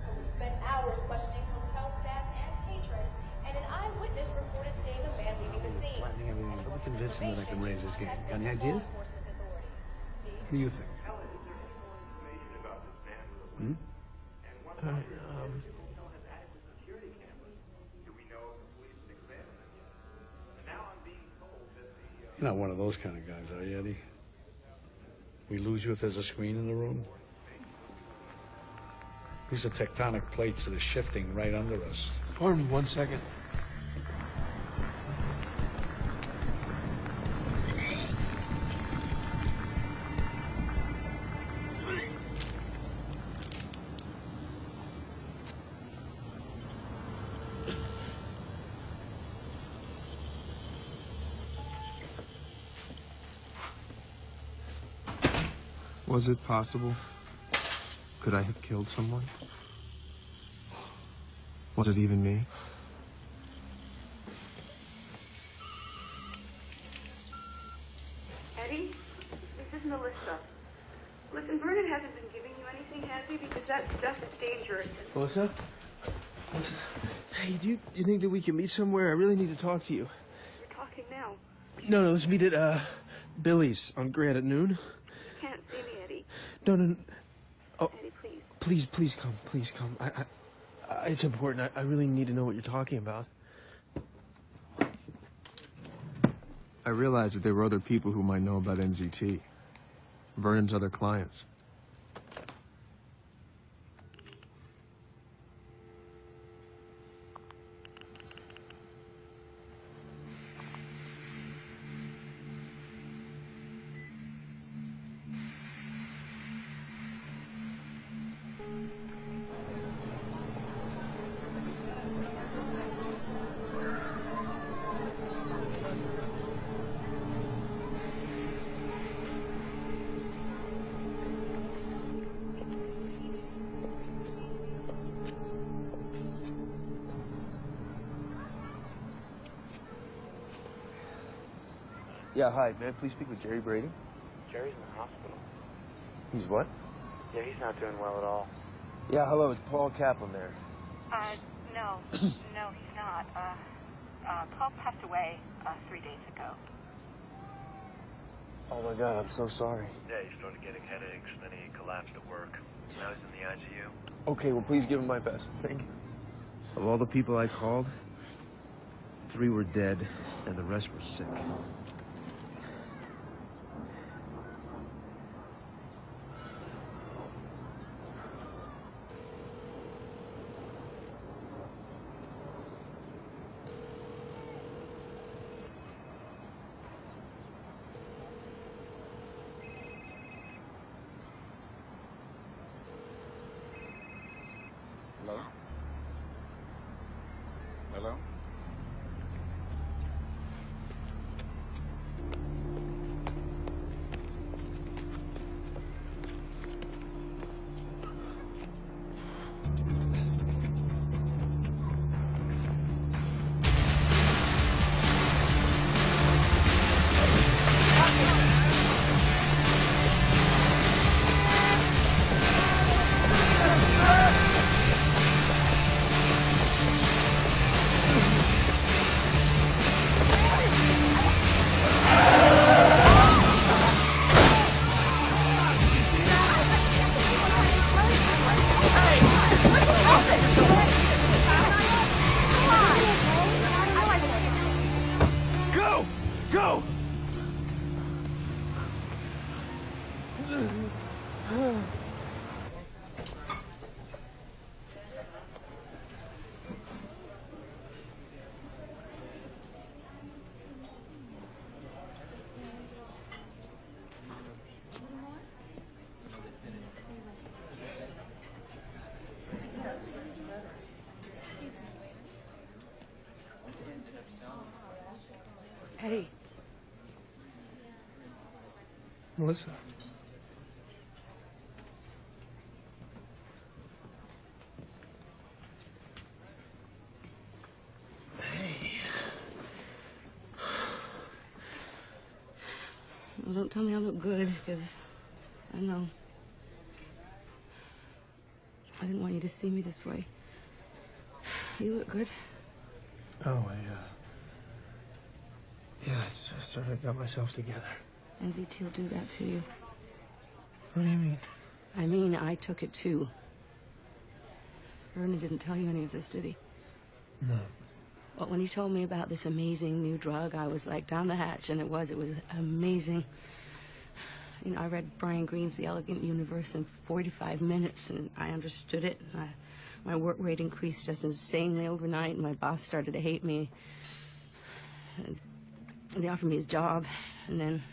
Police spent hours questioning hotel staff and patrons, and an eyewitness reported seeing a man leaving the scene. Don't convince him that I can raise his game. Got any ideas? What do you think? You're not one of those kind of guys, are you, Eddie? We lose you if there's a screen in the room? These are tectonic plates that are shifting right under us. Pardon me 1 second. Was it possible? Could I have killed someone? What did it even mean? Eddie, this is Melissa. Listen, Vernon hasn't been giving you anything, has he? Because that stuff is dangerous. Melissa? Melissa? Hey, do you think that we can meet somewhere? I really need to talk to you. We're talking now. No, let's meet at, Billy's on Grant at noon. You can't see me, Eddie. No. Oh, Eddie, please. Please come. Please come. It's important. I really need to know what you're talking about. I realized that there were other people who might know about NZT. Vernon's other clients. Yeah, hi. May I please speak with Jerry Brady? Jerry's in the hospital. He's what? Yeah, he's not doing well at all. Yeah, hello. It's Paul Kaplan there. No. No, he's not. Paul passed away 3 days ago. Oh, my God. I'm so sorry. Yeah, he started getting headaches, then he collapsed at work. Now he's in the ICU. Okay, well, please give him my best. Thank you. Of all the people I called, 3 were dead, and the rest were sick. Hello? Hello? Go! Go! Eddie. Melissa. Well, don't tell me I look good, because I know. I didn't want you to see me this way. You look good. Oh, yeah, I sort of got myself together. And ZT will do that to you. What do you mean? I mean, I took it too. Vernon didn't tell you any of this, did he? No. Well, when he told me about this amazing new drug, I was like down the hatch, and it was amazing. You know, I read Brian Greene's The Elegant Universe in 45 minutes, and I understood it. My work rate increased just insanely overnight, and my boss started to hate me. And they offered me his job, and then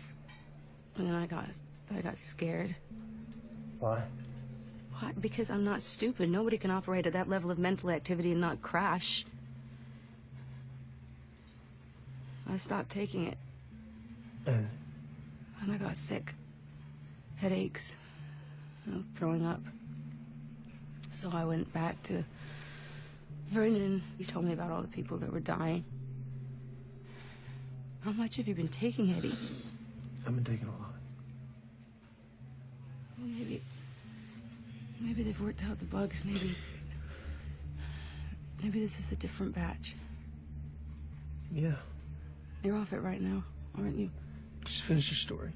I got scared. Why? What? Because I'm not stupid. Nobody can operate at that level of mental activity and not crash. I stopped taking it. And I got sick. Headaches. Throwing up. So I went back to Vernon. He told me about all the people that were dying. How much have you been taking, Eddie? I've been taking a lot. Well, maybe they've worked out the bugs. Maybe this is a different batch. Yeah. You're off it right now, aren't you? Just finish your story.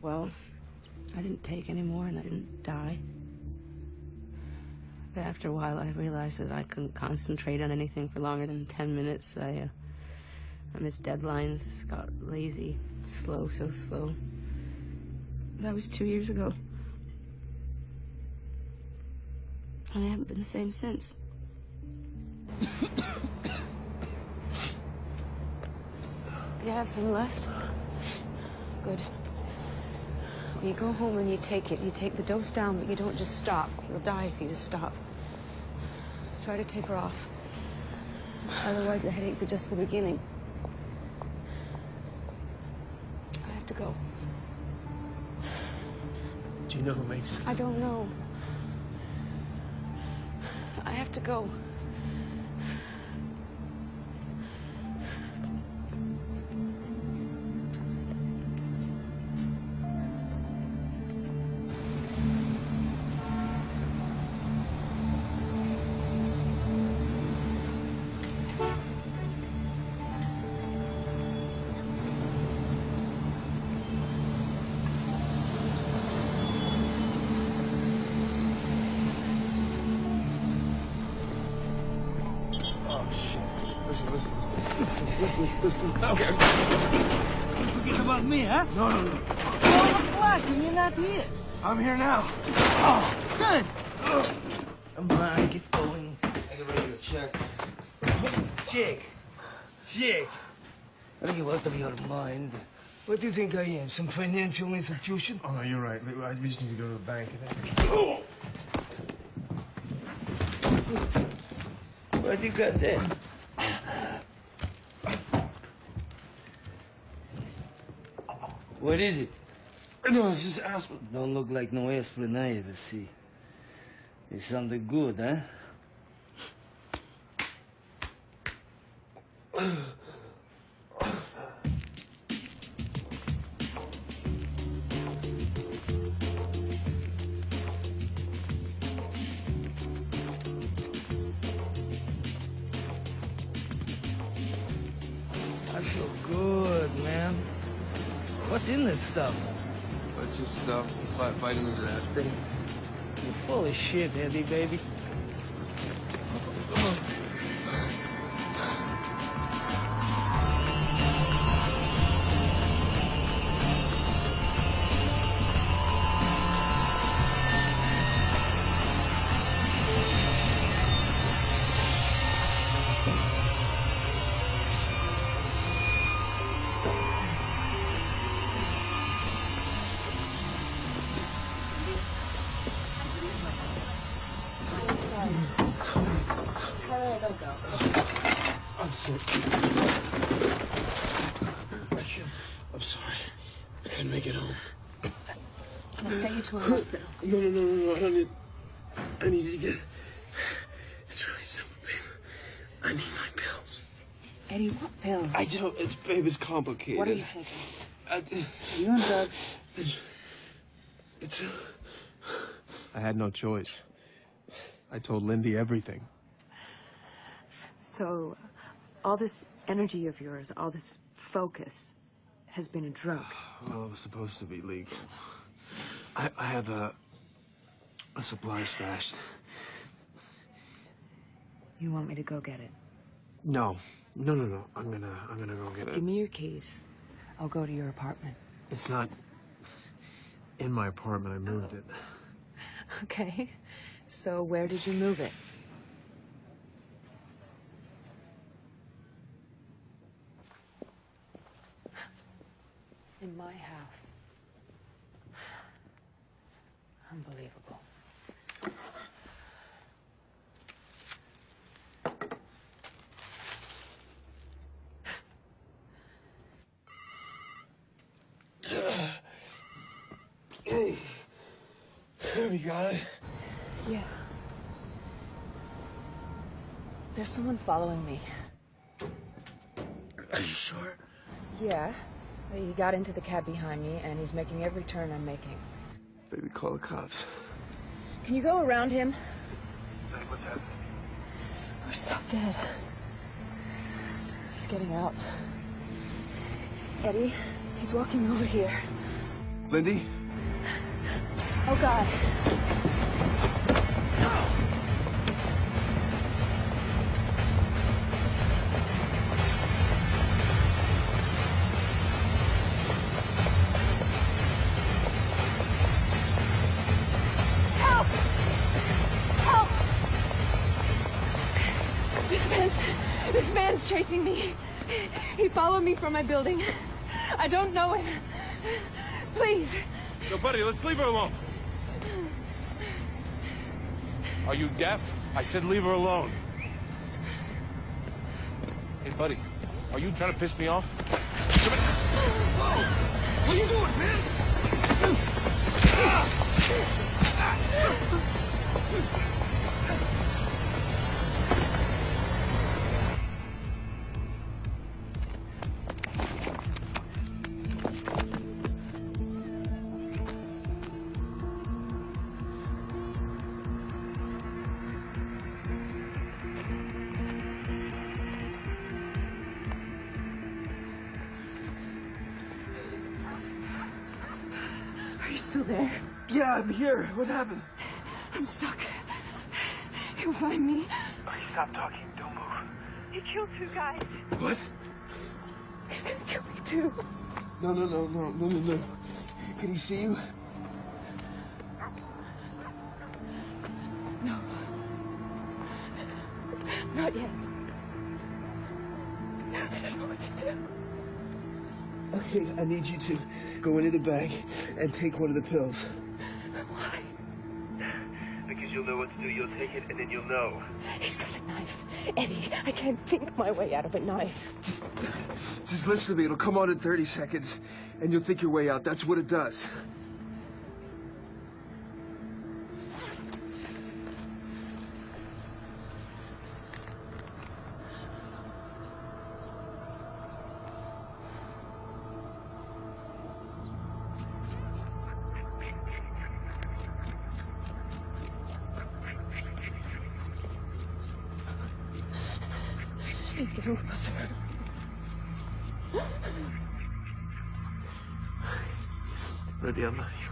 Well, I didn't take any more, and I didn't die. But after a while, I realized that I couldn't concentrate on anything for longer than 10 minutes. I missed deadlines, got lazy, so slow. That was 2 years ago. And I haven't been the same since. You have some left? Good. When you go home and you take it, you take the dose down, but you don't just stop. You'll die if you just stop. Try to taper off. Otherwise, the headaches are just the beginning. I have to go. Do you know who makes it? I don't know. I have to go. Shit. Listen. Okay. You forget about me, huh? No. You're on the clock and you're not here. I'm here now. Oh, good. Come on, get going. I can write you a check. Check. Are you out of your mind? What do you think I am? Some financial institution? Oh, no, you're right. We just need to go to the bank. What do you got there? What is it? No, it's just aspirin. Don't look like no aspirin I ever see. It's something good, huh? I feel good, man. What's in this stuff? It's just vitamins and aspirin. You're full of shit, Eddie, baby. I'm sick. I'm sorry. I couldn't make it home. Let's get you to a hospital. No. I need to get... It's really simple, babe. I need my pills. Eddie, what pills? I don't... Babe, it's complicated. What are you taking? Are you on drugs? It's... I had no choice. I told Lindy everything. So, all this energy of yours, all this focus, has been a drug. Well, it was supposed to be legal. I have a supply stashed. You want me to go get it? No. I'm gonna go get it. Give me your keys. I'll go to your apartment. It's not in my apartment. I moved it. Okay. So where did you move it? In my house. Unbelievable. You got it? Yeah. There's someone following me. Are you sure? Yeah. He got into the cab behind me, and he's making every turn I'm making. Baby, call the cops. Can you go around him? Babe, what's happening? We're stuck dead. He's getting out. Eddie, he's walking over here. Lindy? Oh, God. Help! Help! This man's chasing me. He followed me from my building. I don't know him. Please. No, buddy, let's leave her alone. Are you deaf? I said leave her alone. Hey, buddy, are you trying to piss me off? Whoa! What are you doing, man? Are you still there? Yeah, I'm here. What happened? I'm stuck. He'll find me. Stop talking. Don't move. He killed 2 guys. What? He's gonna kill me too. No. Can he see you? No. Not yet. I don't know what to do. Okay, I need you to go into the bag and take one of the pills. Why? Because you'll know what to do. You'll take it and then you'll know. He's got a knife. Eddie, I can't think my way out of a knife. Just listen to me. It'll come on in 30 seconds and you'll think your way out. That's what it does. He's getting closer. Lydia, I love you.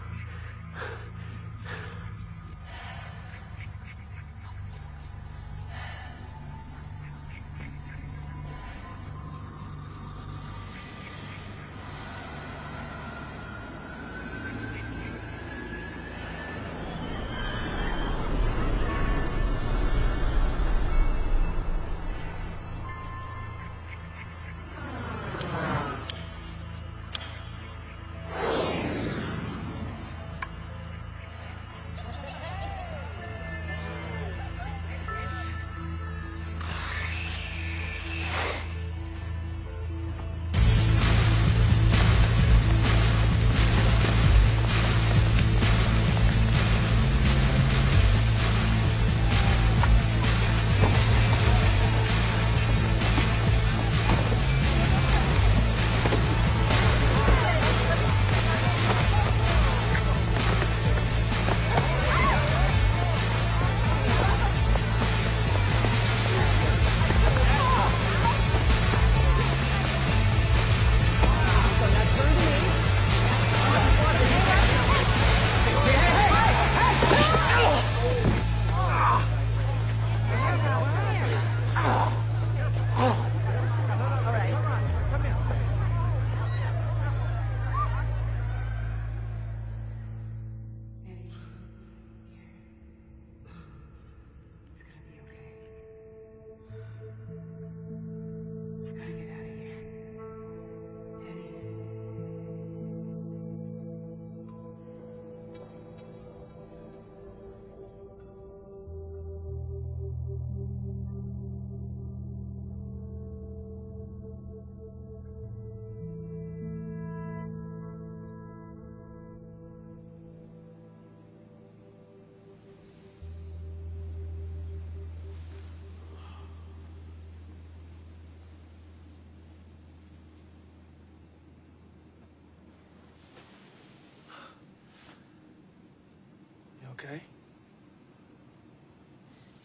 Okay?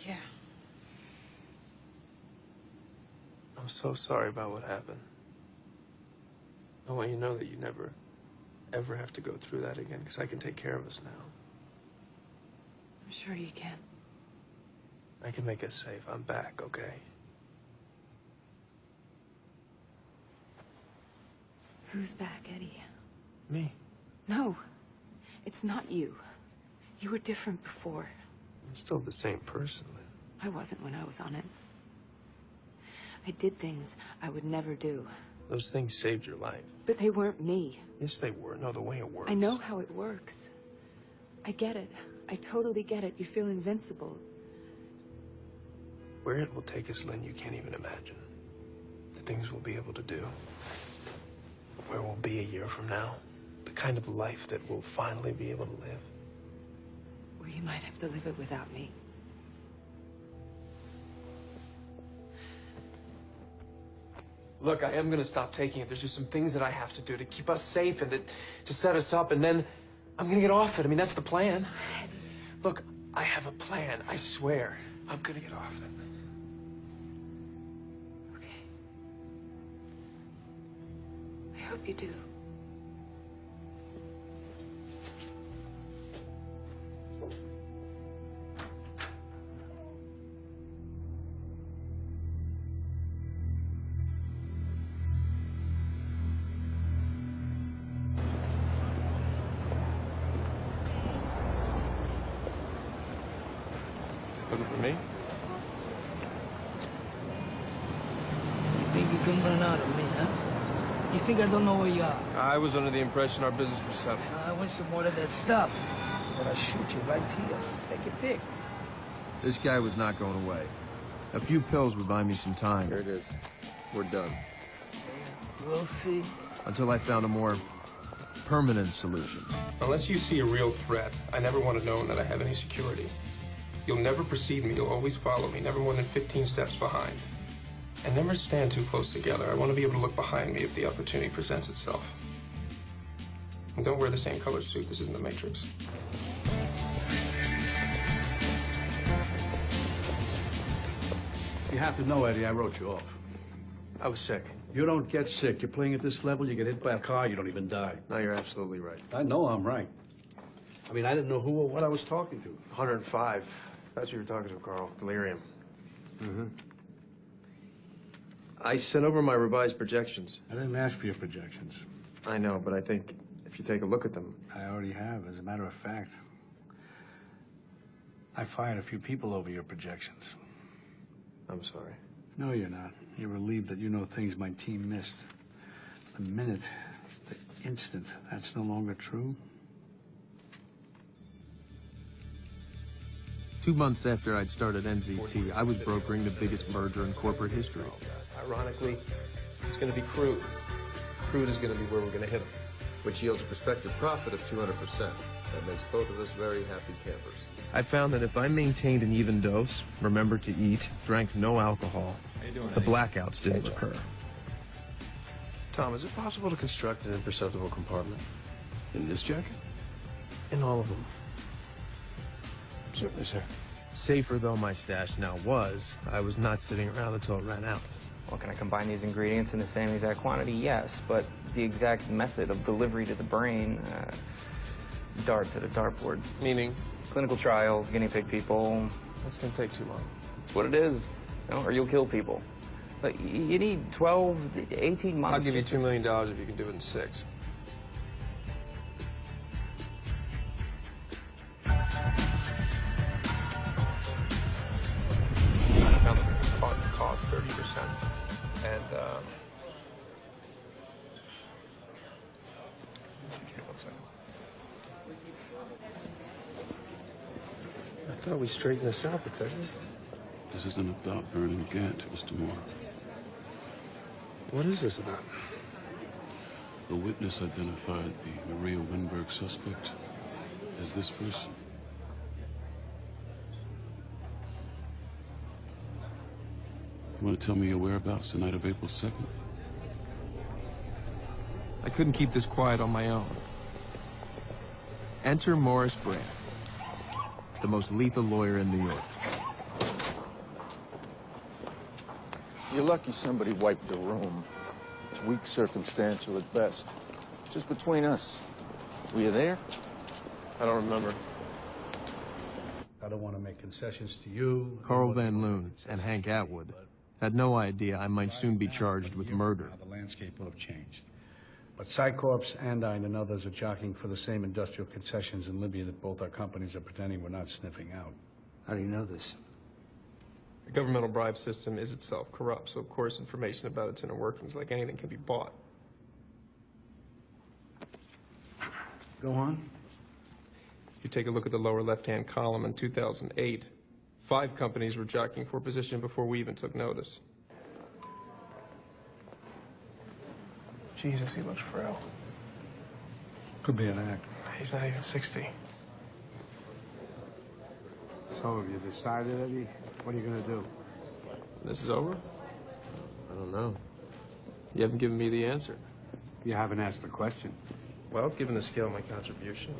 Yeah. I'm so sorry about what happened. I want you to know that you never, ever have to go through that again, because I can take care of us now. I'm sure you can. I can make us safe. I'm back, okay? Who's back, Eddie? Me. No, it's not you. You were different before. I'm still the same person, Lynn. I wasn't when I was on it. I did things I would never do. Those things saved your life. But they weren't me. Yes, they were. No, the way it works. I know how it works. I get it. I totally get it. You feel invincible. Where it will take us, Lynn, you can't even imagine. The things we'll be able to do. Where we'll be a year from now. The kind of life that we'll finally be able to live. Or you might have to live it without me. Look, I am gonna stop taking it. There's just some things that I have to do to keep us safe and to set us up, and then I'm gonna get off it. I mean, that's the plan. Look, I have a plan, I swear. I'm gonna get off it. Okay. I hope you do. Looking for me? You think you can run out of me, huh? You think I don't know where you are? I was under the impression our business was settled. I want some more of that stuff. But I'll shoot you right here. Take your pick. This guy was not going away. A few pills would buy me some time. Here it is. We're done. We'll see. Until I found a more permanent solution. Unless you see a real threat, I never want to know that I have any security. You'll never precede me. You'll always follow me, never more than 15 steps behind. And never stand too close together. I want to be able to look behind me if the opportunity presents itself. And don't wear the same color suit. This isn't the Matrix. You have to know, Eddie, I wrote you off. I was sick. You don't get sick. You're playing at this level, you get hit by a car, you don't even die. No, you're absolutely right. I know I'm right. I mean, I didn't know who or what I was talking to. 105. That's who you were talking to, Carl. Delirium. Mm-hmm. I sent over my revised projections. I didn't ask for your projections. I know, but I think if you take a look at them... I already have, as a matter of fact. I fired a few people over your projections. I'm sorry. No, you're not. You're relieved that you know things my team missed. The minute, the instant, that's no longer true. 2 months after I'd started NZT, I was brokering the biggest merger in corporate history. Ironically, it's going to be crude. Crude is going to be where we're going to hit them. Which yields a prospective profit of 200%. That makes both of us very happy campers. I found that if I maintained an even dose, remembered to eat, drank no alcohol, the blackouts didn't occur. Tom, is it possible to construct an imperceptible compartment? In this jacket? In all of them. Certainly, sir. Safer though my stash now was, I was not sitting around until it ran out. Well, can I combine these ingredients in the same exact quantity? Yes, but the exact method of delivery to the brain, darts at a dartboard. Meaning? Clinical trials, guinea pig people. That's going to take too long. That's what it is, you know, or you'll kill people. But you need 12 to 18 months. I'll give you $2 million if you can do it in 6. Cost 30%. And, one second. I thought we straightened this out, Detective. This isn't about burning Gant, Mr. Moore. What is this about? A witness identified the Maria Winberg suspect as this person. You want to tell me your whereabouts the night of April 2nd? I couldn't keep this quiet on my own. Enter Morris Brandt, the most lethal lawyer in New York. You're lucky somebody wiped the room. It's weak circumstantial at best. Just between us. Were you there? I don't remember. I don't want to make concessions to you. Carl Van Loon and Hank Atwood had no idea I might soon be charged with murder. The landscape will have changed. But Psycorps, Andine, and others are jockeying for the same industrial concessions in Libya that both our companies are pretending we're not sniffing out. How do you know this? The governmental bribe system is itself corrupt, so of course information about its inner workings, like anything, can be bought. Go on. If you take a look at the lower left-hand column in 2008, 5 companies were jockeying for position before we even took notice. Jesus, he looks frail. Could be an act. He's not even 60. So have you decided, Eddie? What are you going to do? This is over? I don't know. You haven't given me the answer. You haven't asked the question. Well, given the scale of my contribution,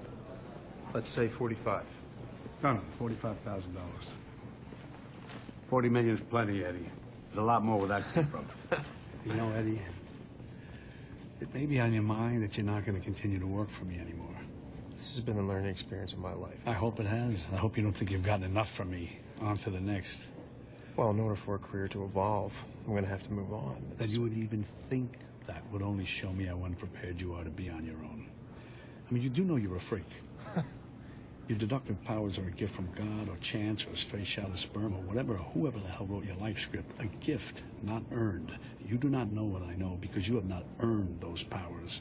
let's say 45. No, $45,000. 40 million's plenty, Eddie. There's a lot more where that came from. You know, Eddie, it may be on your mind that you're not going to continue to work for me anymore. This has been a learning experience of my life. I hope it has. I hope you don't think you've gotten enough from me. On to the next. Well, in order for a career to evolve, I'm going to have to move on. That you would even think that would only show me how unprepared you are to be on your own. I mean, you do know you're a freak. Your deductive powers are a gift from God or chance or a stray shot of sperm or whatever or whoever the hell wrote your life script. A gift, not earned. You do not know what I know because you have not earned those powers.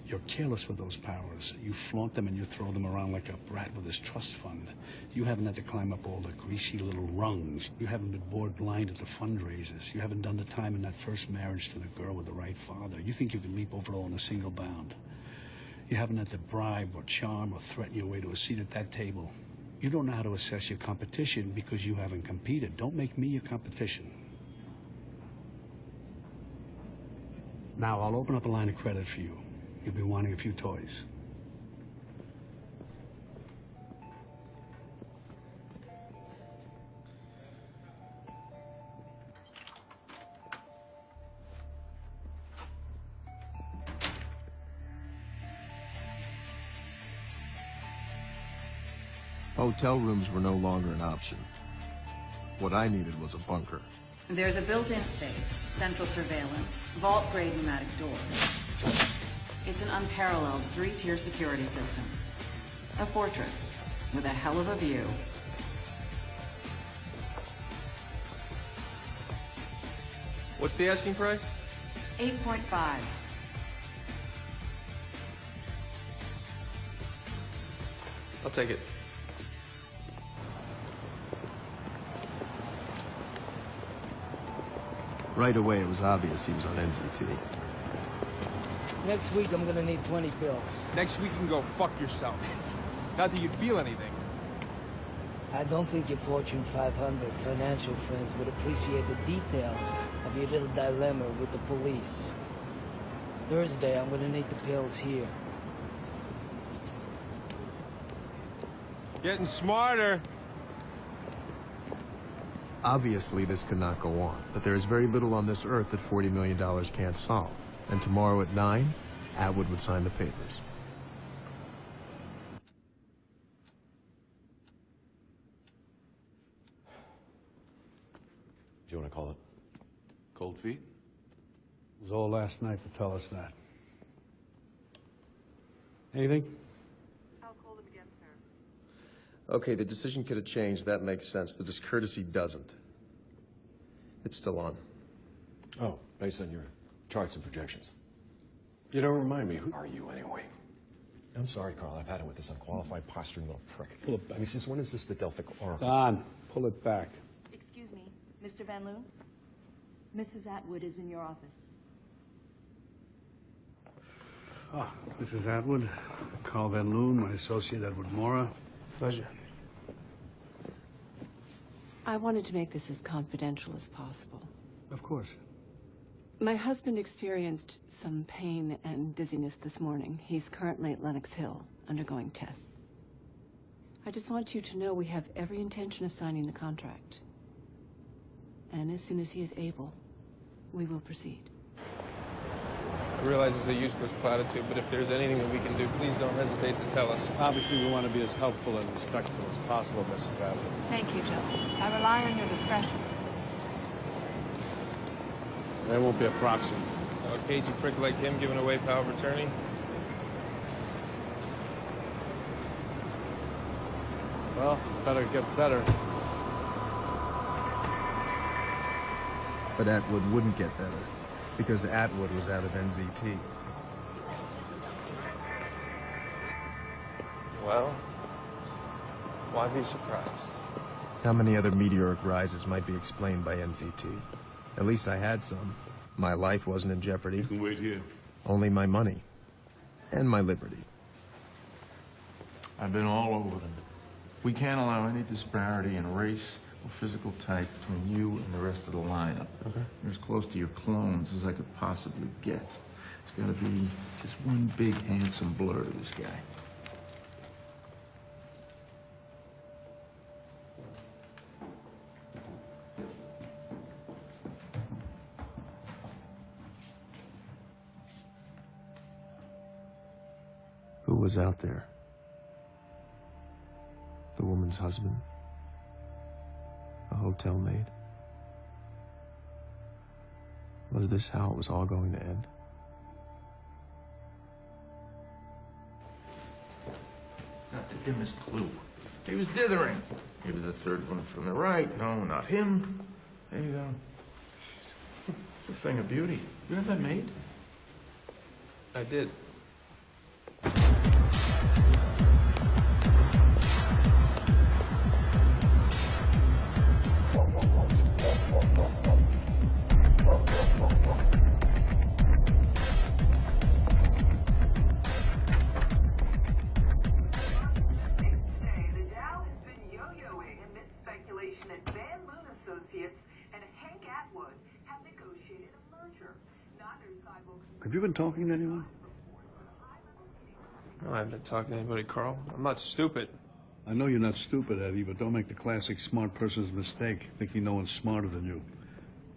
You're careless with those powers. You flaunt them and you throw them around like a brat with his trust fund. You haven't had to climb up all the greasy little rungs. You haven't been bored blind at the fundraisers. You haven't done the time in that first marriage to the girl with the right father. You think you can leap over it all in a single bound. You haven't had to bribe or charm or threaten your way to a seat at that table. You don't know how to assess your competition because you haven't competed. Don't make me your competition. Now, I'll open up a line of credit for you. You'll be wanting a few toys. Hotel rooms were no longer an option. What I needed was a bunker. There's a built-in safe, central surveillance, vault-grade pneumatic doors. It's an unparalleled 3-tier security system. A fortress with a hell of a view. What's the asking price? 8.5. I'll take it. Right away, it was obvious he was on NZT. Next week, I'm gonna need 20 pills. Next week you can go fuck yourself. Not that you feel anything. I don't think your Fortune 500 financial friends would appreciate the details of your little dilemma with the police. Thursday, I'm gonna need the pills here. Getting smarter. Obviously, this could not go on, but there is very little on this earth that $40 million can't solve. And tomorrow at 9, Atwood would sign the papers. Do you want to call it cold feet? It was all last night to tell us that. Anything? I'll call them again, sir. Okay, the decision could have changed. That makes sense. The discourtesy doesn't. It's still on. Oh, based on your charts and projections. You don't remind me. Who are you, anyway? I'm sorry, Carl. I've had it with this unqualified, posturing little prick. Pull it back. I mean, since when is this the Delphic Oracle? Don, pull it back. Excuse me, Mr. Van Loon? Mrs. Atwood is in your office. Ah, Mrs. Atwood, Carl Van Loon, my associate Edward Mora. Pleasure. I wanted to make this as confidential as possible. Of course. My husband experienced some pain and dizziness this morning. He's currently at Lenox Hill, undergoing tests. I just want you to know we have every intention of signing the contract. And as soon as he is able, we will proceed. I realize it's a useless platitude, but if there's anything that we can do, please don't hesitate to tell us. Obviously, we want to be as helpful and respectful as possible, Mrs. Atwood. Thank you, Joe. I rely on your discretion. There won't be a proxy. A cagey prick like him giving away power of attorney? Well, better get better. But Atwood wouldn't get better, because Atwood was out of NZT. Well, why be surprised? How many other meteoric rises might be explained by NZT? At least I had some. My life wasn't in jeopardy. You can wait here. Only my money. And my liberty. I've been all over them. We can't allow any disparity in race or physical type between you and the rest of the lineup. Okay. You're as close to your clones as I could possibly get. It's got to be just one big, handsome blur to this guy. Who was out there? The woman's husband? A hotel maid? Was this how it was all going to end? Not the dimmest clue. He was dithering. Maybe the third one from the right. No, not him. There you go. It's a thing of beauty. You have that made? I did. Have you been talking to anyone? No, I haven't been talking to anybody, Carl. I'm not stupid. I know you're not stupid, Eddie, but don't make the classic smart person's mistake, thinking no one's smarter than you.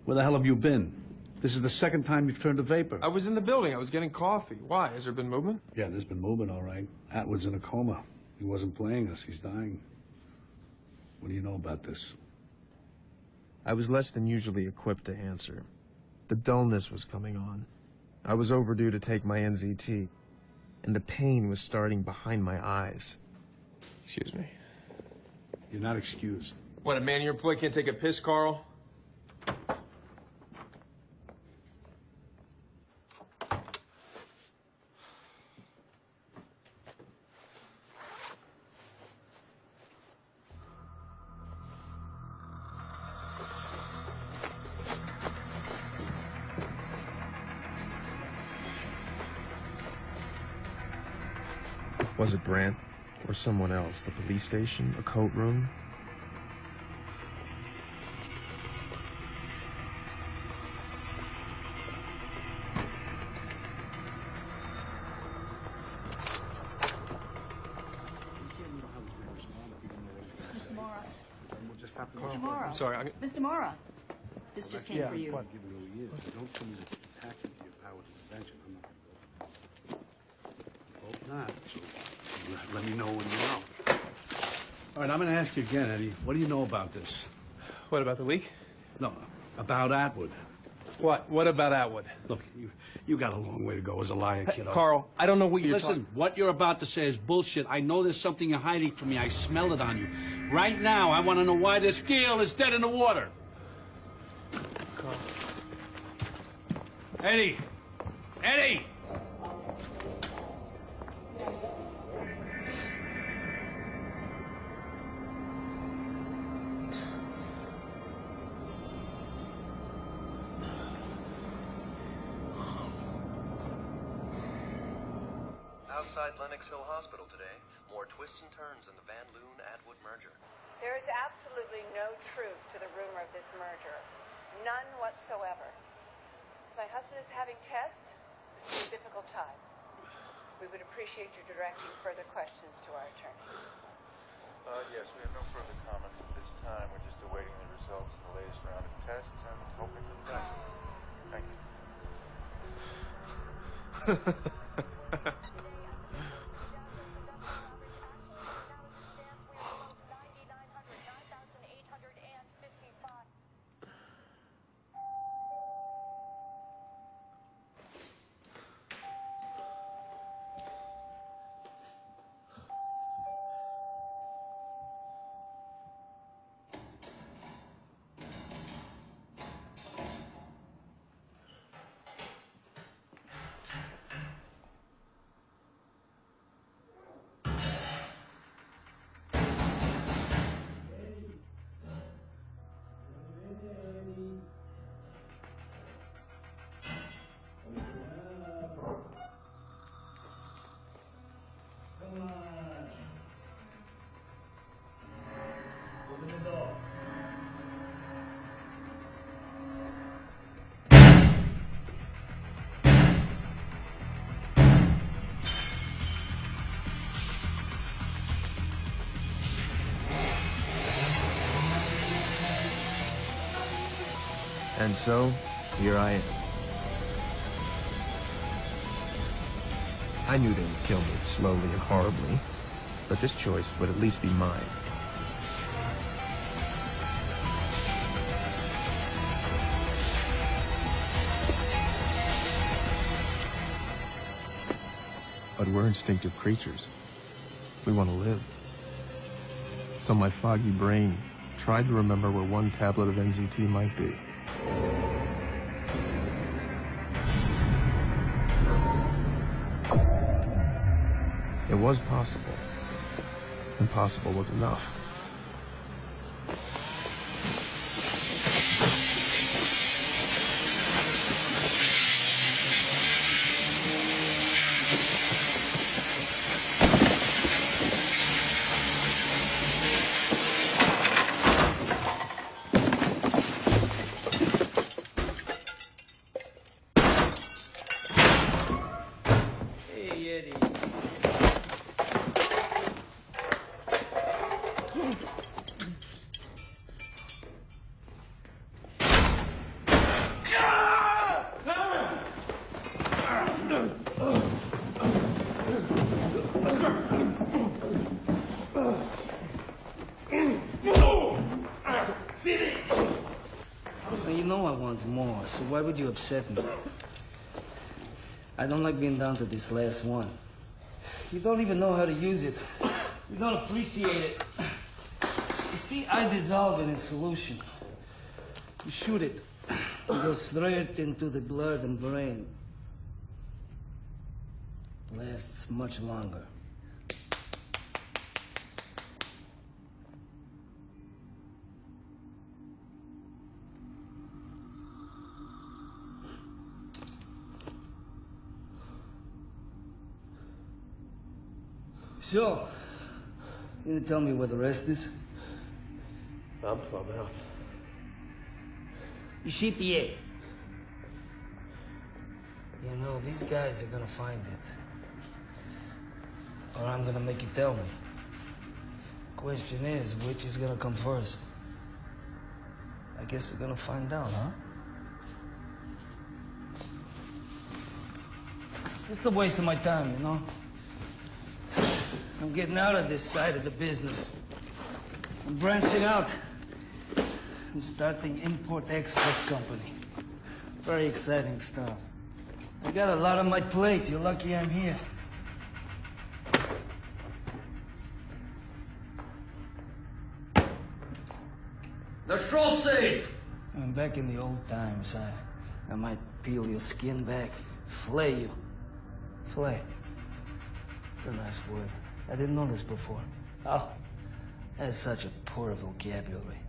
Where the hell have you been? This is the second time you've turned to vapor. I was in the building. I was getting coffee. Why? Has there been movement? Yeah, there's been movement, all right. Atwood's in a coma. He wasn't playing us. He's dying. What do you know about this? I was less than usually equipped to answer. The dullness was coming on. I was overdue to take my NZT, and the pain was starting behind my eyes. Excuse me. You're not excused. What, a man in your employ can't take a piss, Carl? Was it Brandt or someone else? The police station? A coat room? Mr. Mora. Carl, Mr. Mora. I'm sorry. Mr. Mora. This just came for you. Given who he is, don't tell me to tax him to your powers of invention. I'm not going to go. Hope not. So let me know when you know. All right, I'm going to ask you again, Eddie. What do you know about this? What, about the leak? No, about Atwood. What? What about Atwood? Look, you got a long way to go as a liar, kiddo. Carl, I don't know what you're Listen, what you're about to say is bullshit. I know there's something you're hiding from me. I smell it on you. Right now, I want to know why this girl is dead in the water. Carl. Eddie! Eddie! Outside Lenox Hill Hospital today, more twists and turns in the Van Loon-Atwood merger. There is absolutely no truth to the rumor of this merger. None whatsoever. My husband is having tests. This is a difficult time. We would appreciate you directing further questions to our attorney. Yes, we have no further comments at this time. We're just awaiting the results of the latest round of tests and hoping for the best. Thank you. And so, here I am. I knew they would kill me slowly and horribly, but this choice would at least be mine. But we're instinctive creatures. We want to live. So my foggy brain tried to remember where one tablet of NZT might be. It was possible. Impossible was enough. You know I want more, so why would you upset me? I don't like being down to this last one. You don't even know how to use it. You don't appreciate it. You see, I dissolve it in solution. You shoot it. It goes straight into the blood and brain. Lasts much longer. So, you gonna tell me where the rest is? I'm plumb out. You shoot the egg. You know, these guys are gonna find it. Or I'm gonna make you tell me. Question is, which is gonna come first? I guess we're gonna find out, huh? It's a waste of my time, you know? I'm getting out of this side of the business. I'm branching out. I'm starting import-export company. Very exciting stuff. I got a lot on my plate. You're lucky I'm here. The show safe! I'm back in the old times. I might peel your skin back, flay you. Flay. It's a nice word. I didn't know this before. Oh, that's such a poor vocabulary.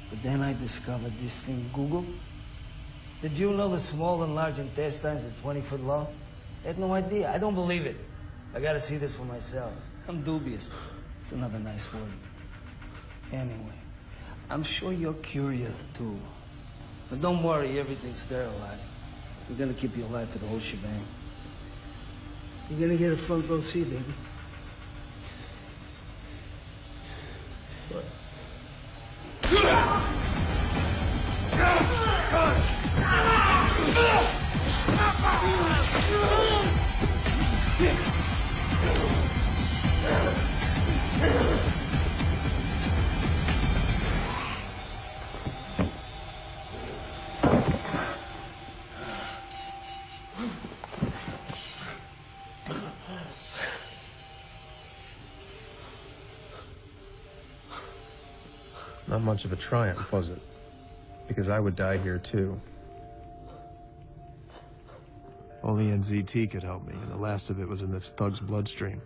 But then I discovered this thing, Google. Did you know the small and large intestines is 20 foot long? I had no idea. I don't believe it. I gotta see this for myself. I'm dubious. It's another nice word. Anyway, I'm sure you're curious too. But don't worry, everything's sterilized. We're gonna keep you alive for the whole shebang. You're gonna get a front row seat, baby. What? Not much of a triumph, was it? Because I would die here, too. Only NZT could help me, and the last of it was in this thug's bloodstream.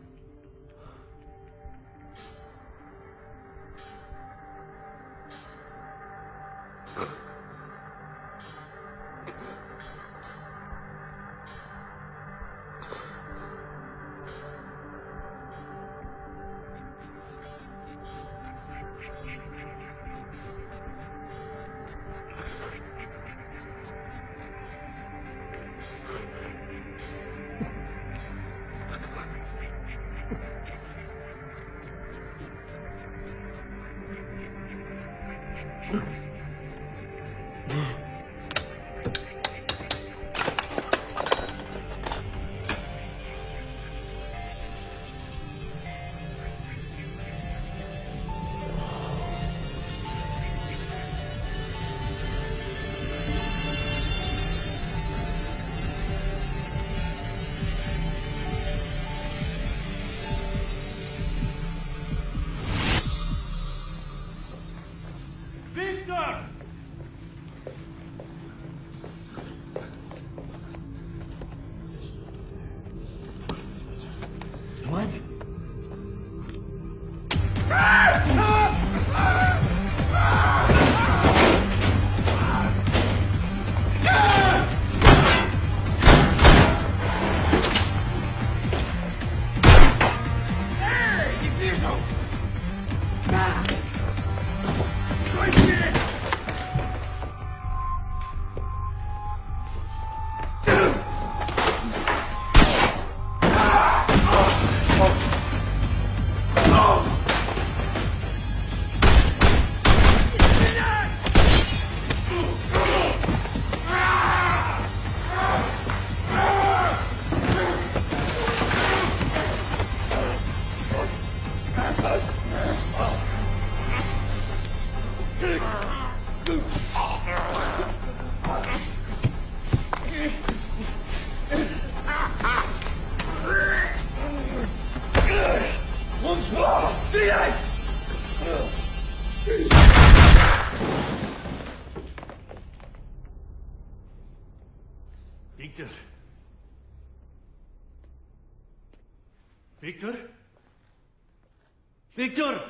Victor! What? Victor? Victor? Victor!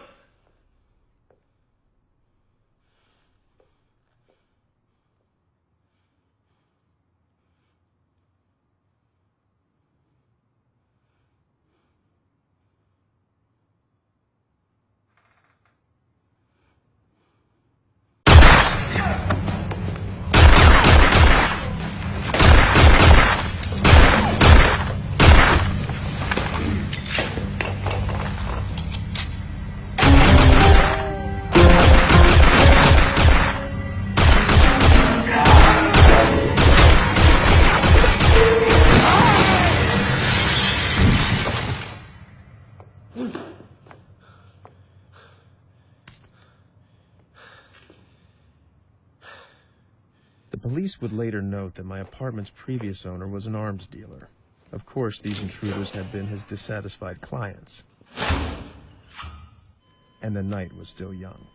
The police would later note that my apartment's previous owner was an arms dealer. Of course, these intruders had been his dissatisfied clients. And the night was still young.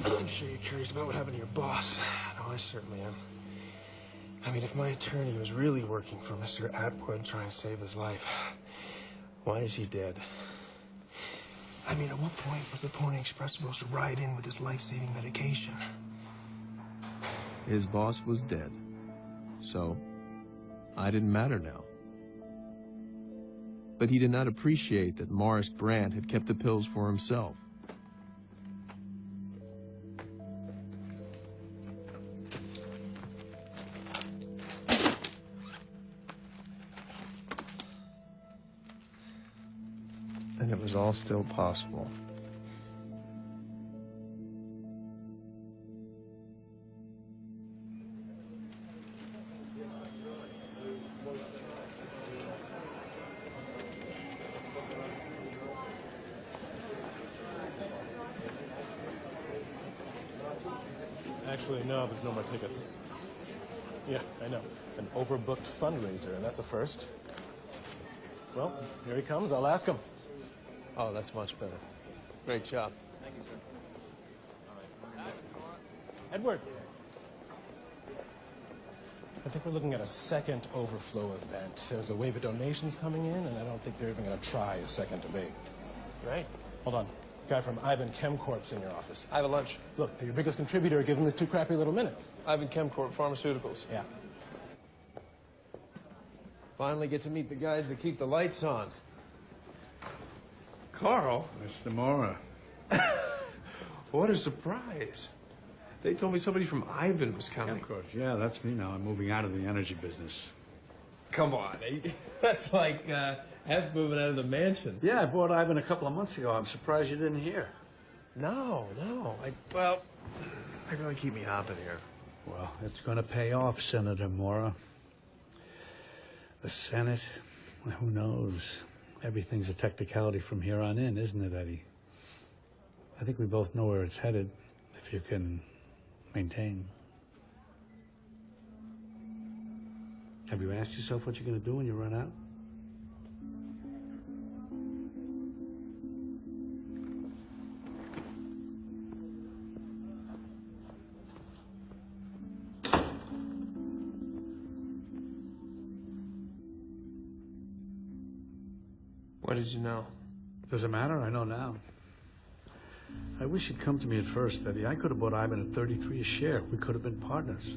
I'm sure you're curious about what happened to your boss. No, I certainly am. I mean, if my attorney was really working for Mr. Atwood trying to save his life, why is he dead? I mean, at what point was the Pony Express supposed to ride in with his life-saving medication? His boss was dead. So, I didn't matter now. But he did not appreciate that Morris Grant had kept the pills for himself. And it was all still possible. Actually, no, there's no more tickets. Yeah, I know. An overbooked fundraiser, and that's a first. Well, here he comes. I'll ask him. Oh, that's much better. Great job. Thank you, sir. Edward. I think we're looking at a second overflow event. There's a wave of donations coming in, and I don't think they're even going to try a second debate. Right? Hold on. Guy from Ivan Chemcorp's in your office. I have a lunch. Look, they're your biggest contributor. Give him his 2 crappy little minutes. Ivan Chemcorp Pharmaceuticals. Yeah. Finally get to meet the guys that keep the lights on. Carl? Mr. Mora. What a surprise. They told me somebody from Ivan was coming. Of course, yeah, that's me now. I'm moving out of the energy business. Come on. That's like half moving out of the mansion. Yeah, I bought Ivan a couple of months ago. I'm surprised you didn't hear. No. They really keep me hopping here. Well, it's going to pay off, Senator Mora. The Senate, well, who knows? Everything's a technicality from here on in, isn't it, Eddie? I think we both know where it's headed, if you can maintain. Have you asked yourself what you're going to do when you run out? What did you know? Does it matter? I know now. I wish you'd come to me at first, Eddie. I could have bought Ivan at 33 a share. We could have been partners.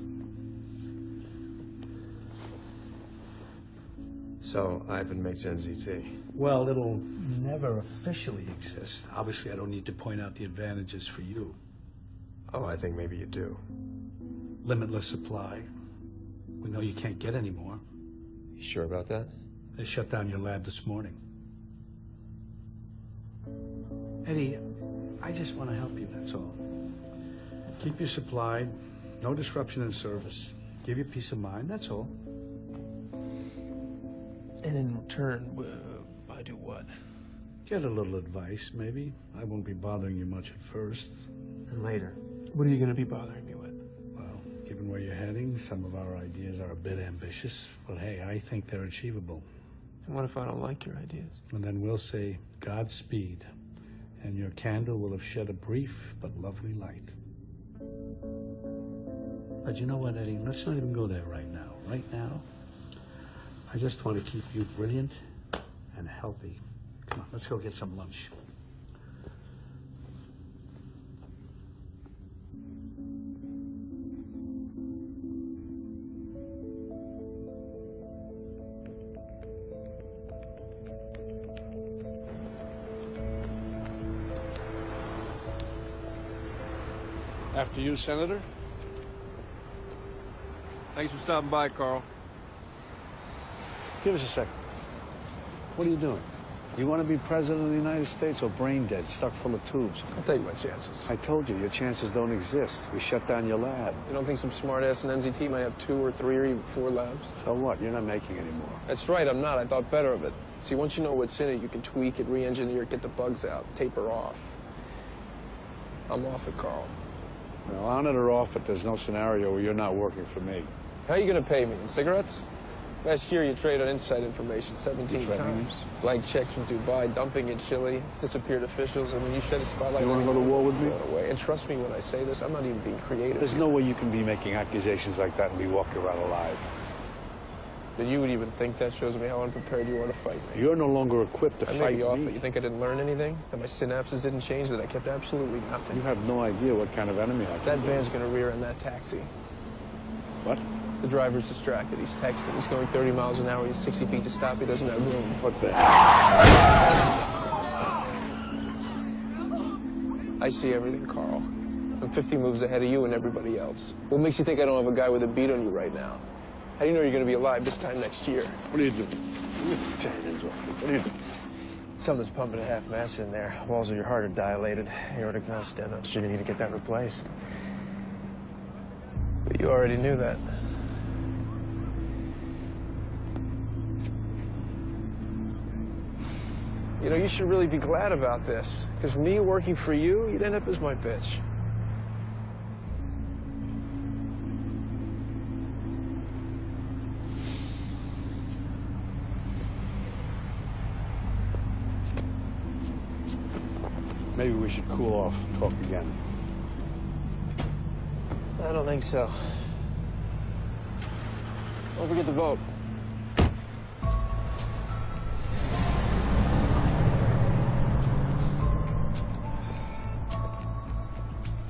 So, Ivan makes NZT. Well, it'll never officially exist. Obviously, I don't need to point out the advantages for you. Oh, I think maybe you do. Limitless supply. We know you can't get any more. You sure about that? They shut down your lab this morning. Eddie, I just want to help you, that's all. Keep you supplied, no disruption in service. Give you peace of mind, that's all. And in return, I do what? Get a little advice, maybe. I won't be bothering you much at first. And later. What are you going to be bothering me with? Well, given where you're heading, some of our ideas are a bit ambitious, but hey, I think they're achievable. And what if I don't like your ideas? And then we'll say, Godspeed, and your candle will have shed a brief but lovely light. But you know what, Eddie? Let's not even go there right now. Right now, I just want to keep you brilliant and healthy. Come on, let's go get some lunch. After you, Senator. Thanks for stopping by, Carl. Give us a second. What are you doing? You want to be president of the United States or brain dead, stuck full of tubes? I'll take my chances. I told you, your chances don't exist. We shut down your lab. You don't think some smart-ass in NZT might have 2 or 3 or even 4 labs? So what? You're not making any more. That's right, I'm not. I thought better of it. See, once you know what's in it, you can tweak it, re-engineer it, get the bugs out, taper off. I'm off it, Carl. Well, on it or off it, there's no scenario where you're not working for me. How are you going to pay me? In cigarettes? Last year, you traded inside information 17 times. Blank checks from Dubai, dumping in Chile, disappeared officials. I mean, you shed a spotlight. You want to go to war with me? Away. And trust me when I say this, I'm not even being creative. There's no way you can be making accusations like that and be walking around alive. That you would even think that shows me how unprepared you are to fight me. You're no longer equipped to fight me. Off it. You think I didn't learn anything? That my synapses didn't change? That I kept absolutely nothing? You have no idea what kind of enemy I can That van's going to rear in that taxi. What? The driver's distracted. He's texting. He's going 30 miles an hour. He's 60 feet to stop. He doesn't have room. What the I see everything, Carl. I'm 50 moves ahead of you and everybody else. What makes you think I don't have a guy with a beat on you right now? How do you know you're going to be alive this time next year? What are you doing? What are you doing? Something's pumping at half mass in there. Walls of your heart are dilated. Aortic valve stenosis. You're going to need to get that replaced. But you already knew that. You know, you should really be glad about this. Because me working for you, you'd end up as my bitch. Maybe we should cool off, talk again. I don't think so. Don't forget to vote.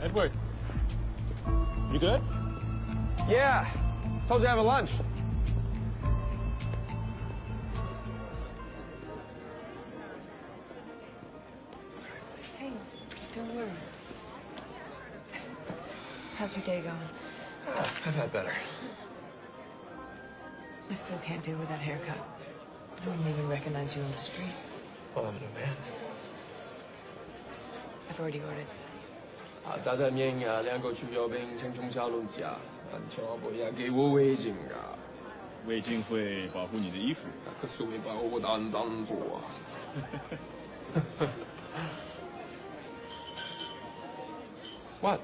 Edward, you good? Yeah. Told you to have a lunch. Hey, don't worry. How's your day going? I've had better. I still can't deal with that haircut. I wouldn't even recognize you on the street. Well, I'm a new man. I've already ordered. 大单面啊，2个主要兵请中下论下，全部也给我围巾啊。围巾会保护你的衣服。可是会把我当脏做。What?